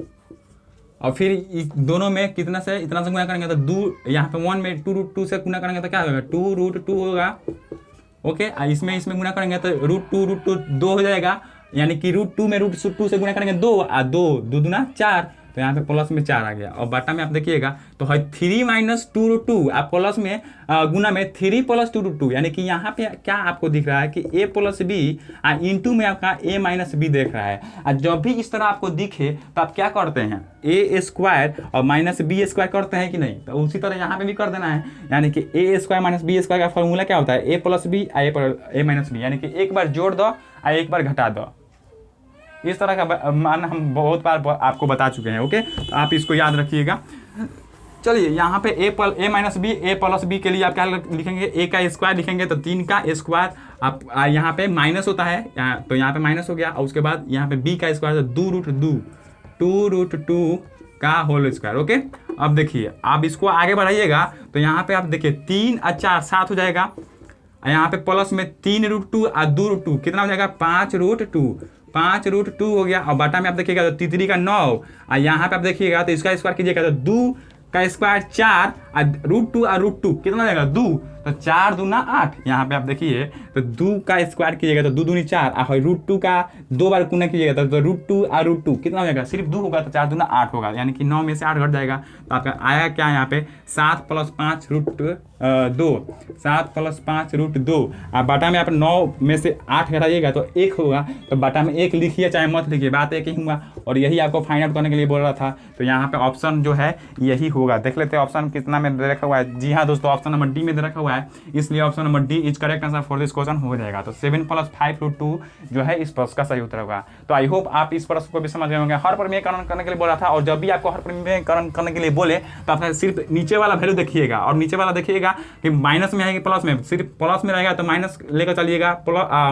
और फिर इस दोनों में कितना से इतना से गुना करेंगे तो 2, यहाँ पे 1 में 2√2 से गुना करेंगे तो क्या होगा, 2√2 होगा। ओके, इसमें गुना करेंगे तो √2 2 हो जाएगा, यानी कि √2 में √2 से गुना करेंगे 2 और 2 दूना 4, तो यहाँ पे प्लस में 4 आ गया। और बटा में आप देखिएगा तो है 3 - 2√2, आप प्लस में गुना में 3 + 2√2, यानी कि यहाँ पे क्या आपको दिख रहा है कि a + b इंटू में आपका a - b देख रहा है। और जब भी इस तरह आपको दिखे तो आप क्या करते हैं, a² और -b² करते हैं कि नहीं, तो उसी तरह यहाँ पे भी कर देना है, यानी कि a² - b² का फॉर्मूला क्या होता है, a + b a - b, यानी कि एक बार जोड़ दो और एक बार घटा दो। इस तरह का मान हम बहुत बार आपको बता चुके हैं। ओके, तो आप इसको याद रखिएगा। चलिए यहाँ पे a + b के लिए आप क्या लिखेंगे, a का स्क्वायर लिखेंगे तो 3 का स्क्वायर, आप यहाँ पे माइनस होता है तो यहाँ पे माइनस हो गया, और उसके बाद यहाँ पे b का स्क्वायर तो 2√2 का होल स्क्वायर। ओके, अब देखिए आप इसको आगे बढ़ाइएगा तो यहाँ पे आप देखिए 3 और 4 7 हो जाएगा, यहाँ पे प्लस में 3√2 और 2√2 कितना हो जाएगा, 5√2 हो गया। और बटा में आप देखिएगा तो 3 का 9, और यहाँ पे आप देखिएगा तो इसका स्क्वायर कीजिएगा तो 2 का स्क्वायर 4 और √2 और √2 कितना हो जाएगा 2, तो 4 दूना 8। यहाँ पे आप देखिए तो 2 का स्क्वायर कीजिएगा तो 2 दूनी 4 और √2 का 2 बार गुना कीजिएगा तो √2 और √2 कितना हो जाएगा, सिर्फ 2 होगा तो 4 दूना 8 होगा, यानी कि 9 में से 8 घट जाएगा। तो आपका आया क्या यहाँ पे 7 + 5√2, 7 + 5√2, और बाटा में आप 9 में से 8 घटाइएगा तो 1 होगा, तो बाटा में 1 लिखिए चाहे मत लिखिए, बात एक ही हुआ। और यही आपको फाइंड आउट करने के लिए बोल रहा था, तो यहाँ पे ऑप्शन जो है यही होगा। देख लेते हैं ऑप्शन कितना में दे रखा हुआ है। जी हाँ दोस्तों, ऑप्शन नंबर डी में दे रखा हुआ है, इसलिए option number D is correct answer for this question हो जाएगा। तो 7 + 5√2 जो है इस प्रश्न का सही उत्तर होगा। तो आई होप आप इस प्रश्न को भी समझ गए होंगे। हर परिमीकरण करने के लिए बोला था, और जब भी आपको हर परिमीकरण करने के लिए बोले तो आप सिर्फ नीचे वाला वैल्यू देखिएगा, और नीचे वाला देखिएगा कि माइनस में है कि प्लस में, सिर्फ प्लस में रहेगा तो माइनस लेकर चलिएगा,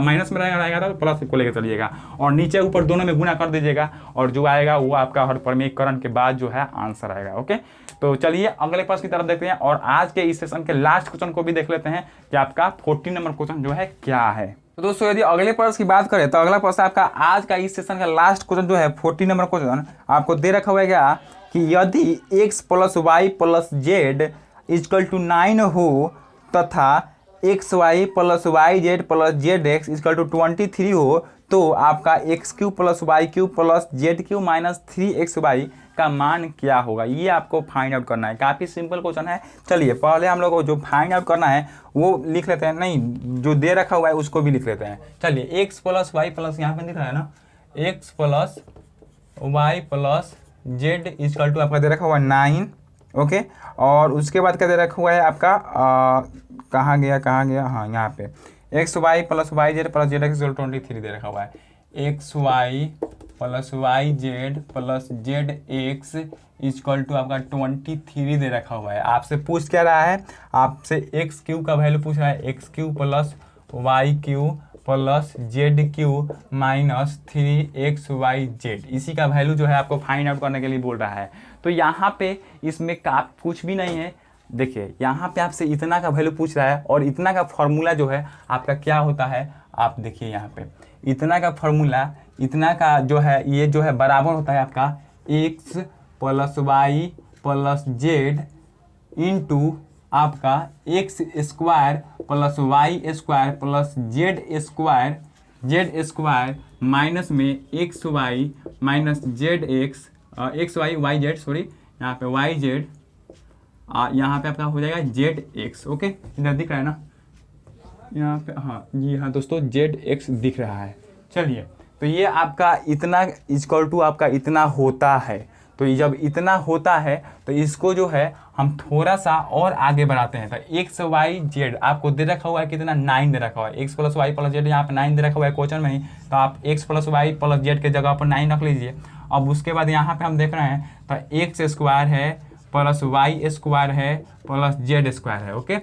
माइनस में रहेगा तो प्लस को लेकर चलिएगा, और नीचे ऊपर दोनों में गुना कर दीजिएगा, और जो आएगा वो आपका हर परिमीकरण के बाद जो है आंसर आएगा। ओके, तो चलिए अगले प्रश्न की तरफ देखते हैं, और आज के इस सेशन के लास्ट क्वेश्चन को भी देख लेते हैं कि आपका 14 नंबर क्वेश्चन जो है क्या है। तो दोस्तों यदि अगले प्रश्न की बात करें तो अगला प्रश्न आपका आज का इस सेशन का लास्ट क्वेश्चन जो है 14 नंबर क्वेश्चन आपको दे रखा हुआ है क्या, कि यदि x + y + z = 9 हो तथा xy + yz + zx = 23 हो, तो आपका x³ + y³ + z³ - 3xy का मान क्या होगा, ये आपको फाइंड आउट करना है। काफ़ी सिंपल क्वेश्चन है। चलिए पहले हम लोग को जो फाइंड आउट करना है वो लिख लेते हैं, नहीं जो दे रखा हुआ है उसको भी लिख लेते हैं। चलिए x + y + यहाँ पे दिख रहा है ना, x + y + z = आपका दे रखा हुआ है 9। ओके, और उसके बाद क्या दे रखा हुआ है आपका, कहाँ गया, हाँ यहाँ पे xy + yz + zx = 23 दे रखा हुआ है। xy + yz + zx = आपका 23 दे रखा हुआ है। आपसे पूछ क्या रहा है, आपसे x³ का वैल्यू पूछ रहा है, x³ + y³ + z³ - 3xyz, इसी का वैल्यू जो है आपको फाइंड आउट करने के लिए बोल रहा है। तो यहाँ पे इसमें कुछ भी नहीं है। देखिए यहाँ पे आपसे इतना का वैल्यू पूछ रहा है, और इतना का फॉर्मूला जो है आपका क्या होता है, आप देखिए यहाँ पे इतना का फॉर्मूला, इतना का जो है ये जो है बराबर होता है आपका x + y + z इंटू आपका x² + y² + z² Z square minus में X Y minus Z X, X Y Y Z, sorry यहाँ पे वाई जेड, यहाँ पे आपका हो जाएगा जेड एक्स। ओके, इधर दिख रहा है ना यहाँ पे, हाँ जी हाँ दोस्तों, जेड एक्स दिख रहा है। चलिए, तो ये आपका इतना इक्वल टू आपका इतना होता है। तो ये जब इतना होता है तो इसको जो है हम थोड़ा सा और आगे बढ़ाते हैं। तो एक्स वाई जेड आपको दे रखा हुआ है कितना, 9 दे रखा हुआ है। X plus Y plus Z यहाँ पे 9 दे रखा हुआ है क्वेश्चन में ही, तो आप X plus Y plus Z के जगह पर 9 रख लीजिए। अब उसके बाद यहाँ पे हम देख रहे हैं तो एक्स स्क्वायर है प्लस वाई स्क्वायर है प्लस जेड स्क्वायर है। ओके,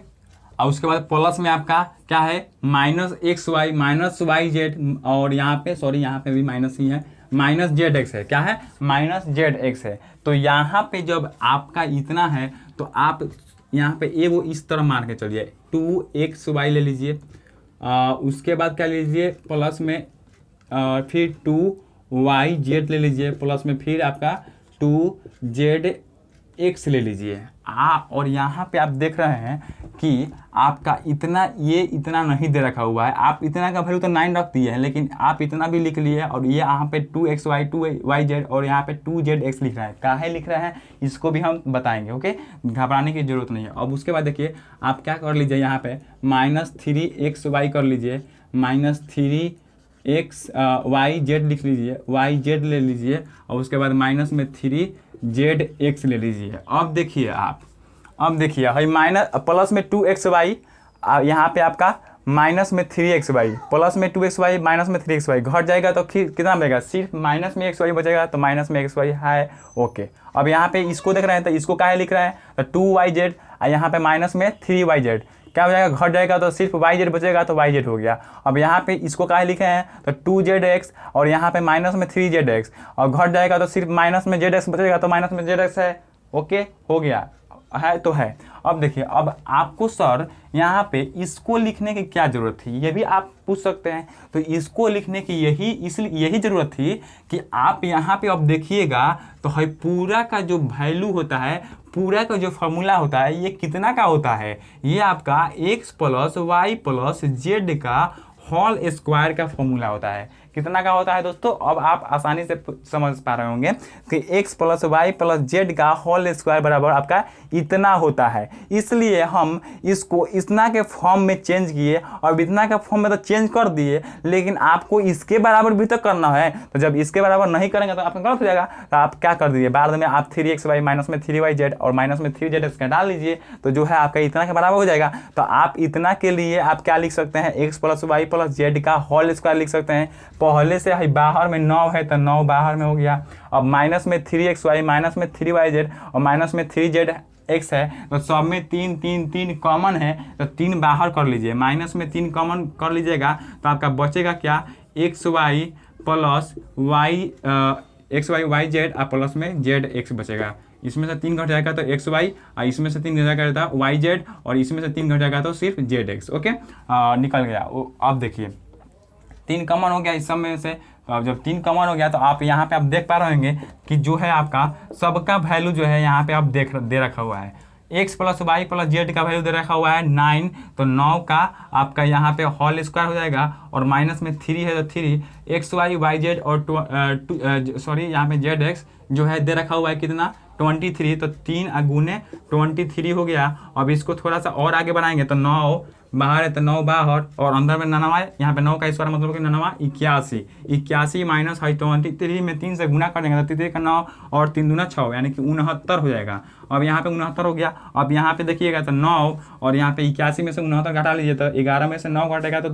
और उसके बाद प्लस में आपका क्या है, minus X Y minus Y Z, और यहाँ पे सॉरी यहाँ पे भी माइनस ही है, माइनस जेड एक्स है। क्या है, माइनस जेड एक्स है। तो यहाँ पे जब आपका इतना है तो आप यहाँ पे ए वो इस तरह मान के चलिए, 2xy ले लीजिए, उसके बाद क्या लीजिए प्लस में फिर 2yz ले लीजिए, प्लस में फिर आपका 2zx ले लीजिए। और यहाँ पे आप देख रहे हैं कि आपका इतना, ये इतना नहीं दे रखा हुआ है। आप इतना का वैल्यू तो 9 रख दिए हैं, लेकिन आप इतना भी लिख लिए और ये यहाँ पे 2xy 2yz और यहाँ पे 2zx लिख रहा है। काहे लिख रहा है इसको भी हम बताएंगे। ओके, घबराने की जरूरत नहीं है। अब उसके बाद देखिए आप क्या कर लीजिए, यहाँ पे -3xy कर लीजिए, -3xyz लिख लीजिए, yz ले लीजिए, और उसके बाद माइनस में 3zx ले लीजिए। अब देखिए आप, अब देखिए भाई माइनस प्लस में 2xy, यहाँ पे आपका माइनस में 3xy, प्लस में 2xy माइनस में 3xy घट जाएगा तो कितना बचेगा, सिर्फ माइनस में xy बचेगा, तो माइनस में xy है। ओके, अब यहाँ पे इसको देख रहे हैं तो इसको क्या है लिख रहे हैं, तो 2yz, यहाँ पे माइनस में 3yz क्या हो जाएगा, घट जाएगा तो सिर्फ yz बचेगा, तो yz हो गया। अब यहाँ पे इसको क्या लिखे हैं, तो 2zx और यहाँ पे माइनस में 3zx, और घट जाएगा तो सिर्फ माइनस में zx बचेगा, तो माइनस में zx है। ओके, हो गया है तो है। अब देखिए, अब आपको सर यहाँ पे इसको लिखने की क्या ज़रूरत थी, ये भी आप पूछ सकते हैं। तो इसको लिखने की यही ज़रूरत थी कि आप यहाँ पे अब देखिएगा तो है पूरा का जो वैल्यू होता है, पूरा का जो फॉर्मूला होता है, ये कितना का होता है, ये आपका x plus Y plus Z का होल स्क्वायर का फॉर्मूला होता है। कितना का होता है दोस्तों, अब आप आसानी से समझ पा रहे होंगे कि x plus Y plus Z का होल स्क्वायर बराबर आपका इतना होता है। इसलिए हम इसको इतना के फॉर्म में चेंज किए, और इतना के फॉर्म में तो चेंज कर दिए, लेकिन आपको इसके बराबर भी तो करना है। तो जब इसके बराबर नहीं करेंगे तो आपका गलत हो जाएगा। तो आप क्या कर दीजिए, बाद में आप 3xy माइनस में 3yz और माइनस में 3zx का डाल लीजिए, तो जो है आपका इतना के बराबर हो जाएगा। तो आप इतना के लिए आप क्या लिख सकते हैं, x plus Y plus Z का होल स्क्वायर लिख सकते हैं। पहले से है बाहर में 9 है तो 9 बाहर में हो गया। अब माइनस में 3xy माइनस में 3yz और माइनस में 3zx है, तो सब में 3 3 3 कॉमन है, तो 3 बाहर कर लीजिए, माइनस में 3 कॉमन कर लीजिएगा, तो आपका बचेगा क्या, xy plus Y xy yz और प्लस में zx बचेगा। इसमें से 3 घट जाएगा तो xy, और इसमें से 3 घट जाएगा तो yz, और इसमें से 3 घट जाएगा तो सिर्फ zx। ओके, निकल गया। अब देखिए 3 कॉमन हो गया इस सब में से। तो अब जब 3 कॉमन हो गया तो आप यहाँ पे आप देख पा रहे होंगे कि जो है आपका सबका वैल्यू जो है यहाँ पे आप दे रखा हुआ है। x plus Y plus Z का वैल्यू दे रखा हुआ है 9, तो 9 का आपका यहाँ पे होल स्क्वायर हो जाएगा, और माइनस में 3 है तो 3 xy yz और सॉरी यहाँ पे zx जो है दे रखा हुआ है कितना, 23, तो 3 गुने 23 हो गया। अब इसको थोड़ा सा और आगे बढ़ाएंगे तो 9 बाहर है तो 9 बाहर, और अंदर में 9 है, यहाँ पे 9 का स्क्वायर मतलब कि 9 81 माइनस है 23 में 3 से गुना कर देंगे तो 3 का 9 और 3 दूना 6, यानी कि 69 हो जाएगा। अब यहाँ पे 69 हो गया। अब यहाँ पे देखिएगा तो 9 और यहाँ पे 81 में से 69 घटा लीजिए, तो 11 में से 9 घटेगा तो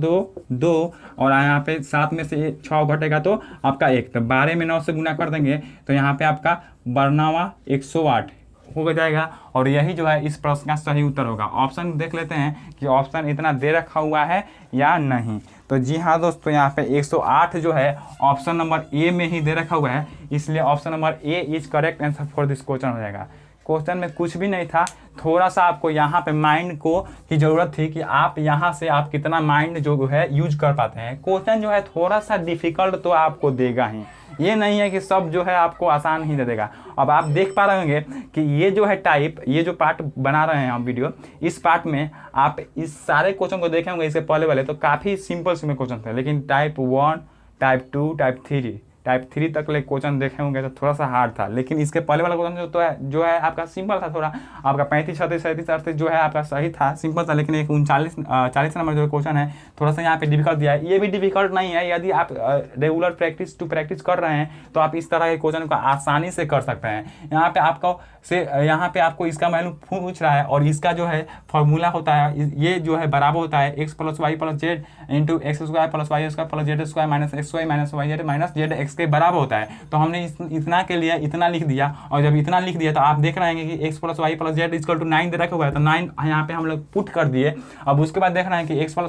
2 और यहाँ पे 7 में से 6 घटेगा तो आपका 1, तो 12 में 9 से गुना कर देंगे तो यहाँ पे आपका 108 हो जाएगा। और यही जो है इस प्रश्न का सही उत्तर होगा। ऑप्शन देख लेते हैं कि ऑप्शन इतना दे रखा हुआ है या नहीं। तो जी हाँ दोस्तों, यहाँ पे 108 जो है ऑप्शन नंबर ए में ही दे रखा हुआ है, इसलिए option number A is correct answer for this question हो जाएगा। क्वेश्चन में कुछ भी नहीं था, थोड़ा सा आपको यहाँ पे माइंड को की ज़रूरत थी कि आप यहाँ से आप कितना माइंड जो है यूज कर पाते हैं। क्वेश्चन जो है थोड़ा सा डिफिकल्ट तो आपको देगा ही, ये नहीं है कि सब जो है आपको आसान ही दे देगा। अब आप देख पा रहे होंगे कि ये जो है टाइप, ये जो पार्ट बना रहे हैं हम वीडियो, इस पार्ट में आप इस सारे क्वेश्चन को देखे होंगे इससे पहले वाले, तो काफ़ी सिंपल क्वेश्चन थे। लेकिन टाइप 1, टाइप 2, टाइप 3 तक ले क्वेश्चन देखे होंगे तो थोड़ा सा हार्ड था। लेकिन इसके पहले वाला क्वेश्चन जो है आपका सिंपल था, थोड़ा आपका 35, 36, 37, 38 जो है आपका सही था, सिंपल था। लेकिन एक 40 नंबर जो क्वेश्चन है थोड़ा सा यहाँ पे डिफिकल्ट दिया है। ये भी डिफिकल्ट नहीं है, यदि आप रेगुलर प्रैक्टिस कर रहे हैं तो आप इस तरह के क्वेश्चन को आसानी से कर सकते हैं। यहाँ पे आपको इसका वैल्यू पूछ रहा है और इसका जो है फॉर्मूला होता है, ये जो है बराबर होता है x + y + z into x² + y² + z² minus xy minus yz minus zx के बराबर होता है। तो हमने इतना के लिए इतना लिख दिया, और जब इतना लिख दिया तो आप देख रहे हैं कि x + y + z = 9 दे रखा हुआ है, तो 9 यहाँ पे हम लोग पुट कर दिए। अब उसके बाद देख रहे हैं कि x + y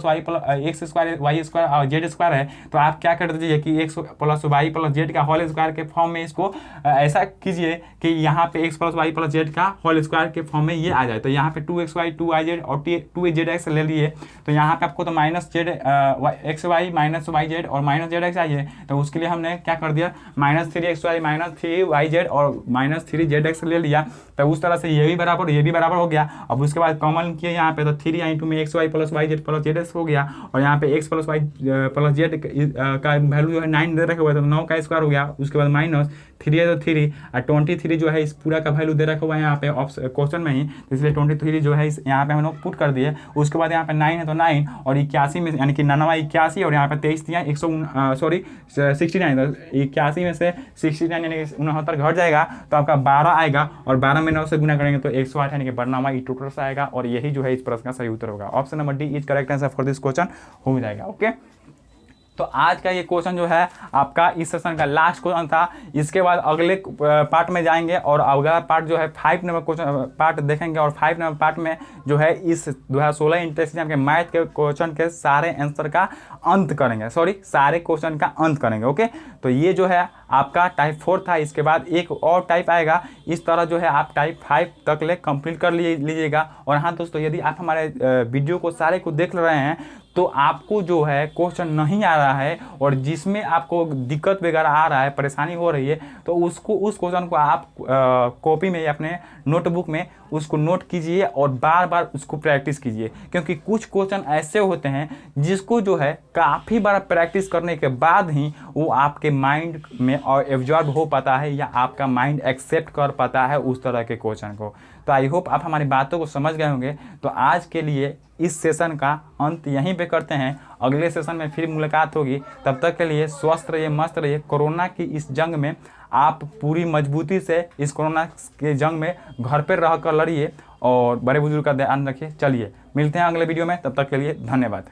और z² है, तो आप क्या कर दीजिए कि x + y + z का होल स्क्वायर के फॉर्म में इसको ऐसा कीजिए कि यहाँ पे x + y + z का होल स्क्वायर के फॉर्म में ये आ जाए। तो यहाँ पे 2xy 2iz और 2zx ले लिए, तो यहाँ पे आपको तो -xy माइनस yz और माइनस zx चाहिए। तो उसके लिए हमने क्या कर दिया, -3xy माइनस 3yz और -3zx ले लिया। तो उस तरह से ये भी बराबर हो गया। अब उसके बाद कॉमन किए यहाँ पे, तो 3 × xy + yz + zx हो गया, और यहाँ पे x + y + z का वैल्यू जो है 9 दे रखा हुआ है, तो 9 का स्क्वायर हो गया। उसके बाद माइनस 3 है तो 3 और 23 जो है इस पूरा का वैल्यू दे रखा हुआ है यहाँ पे क्वेश्चन में ही, तो इसलिए 23 जो है यहाँ पे हम लोग पुट कर दिए। उसके बाद यहाँ पे 9 है तो 9 और 81 में, यानी कि 81 और यहाँ पे 23 दिया 69, तो 81 में से 69 यानी कि 69 घट जाएगा, तो आपका 12 आएगा, और 12 में 9 से गुना करेंगे तो 108 यानी कि 92 टोटल से आएगा। और यही जो है इस प्रश्न का सही उत्तर होगा। Option number D is correct answer for this question हो जाएगा। ओके, तो आज का ये क्वेश्चन जो है आपका इस सेशन का लास्ट क्वेश्चन था। इसके बाद अगले पार्ट में जाएंगे और अगला पार्ट जो है 5 नंबर क्वेश्चन पार्ट देखेंगे, और 5 नंबर पार्ट में जो है इस 2016 इंट्रेंस एग्जाम के मैथ के क्वेश्चन के सारे आंसर का अंत करेंगे, सारे क्वेश्चन का अंत करेंगे। ओके, तो ये जो है आपका टाइप 4 था। इसके बाद एक और टाइप आएगा। इस तरह जो है आप टाइप 5 तक ले कंप्लीट कर लीजिएगा। और हाँ दोस्तों, यदि आप हमारे वीडियो को सारे को देख रहे हैं तो आपको जो है क्वेश्चन नहीं आ रहा है और जिसमें आपको दिक्कत वगैरह आ रहा है, परेशानी हो रही है, तो उस क्वेश्चन को आप कॉपी में या अपने नोटबुक में उसको नोट कीजिए और बार बार उसको प्रैक्टिस कीजिए। क्योंकि कुछ क्वेश्चन ऐसे होते हैं जिसको जो है काफ़ी बार प्रैक्टिस करने के बाद ही वो आपके माइंड में और एब्जॉर्ब हो पाता है, या आपका माइंड एक्सेप्ट कर पाता है उस तरह के क्वेश्चन को। तो आई होप आप हमारी बातों को समझ गए होंगे। तो आज के लिए इस सेशन का अंत यहीं पे करते हैं। अगले सेशन में फिर मुलाकात होगी। तब तक के लिए स्वस्थ रहिए, मस्त रहिए। कोरोना की इस जंग में आप पूरी मजबूती से इस कोरोना के जंग में घर पर रहकर लड़िए और बड़े बुजुर्ग का ध्यान रखिए। चलिए मिलते हैं अगले वीडियो में, तब तक के लिए धन्यवाद।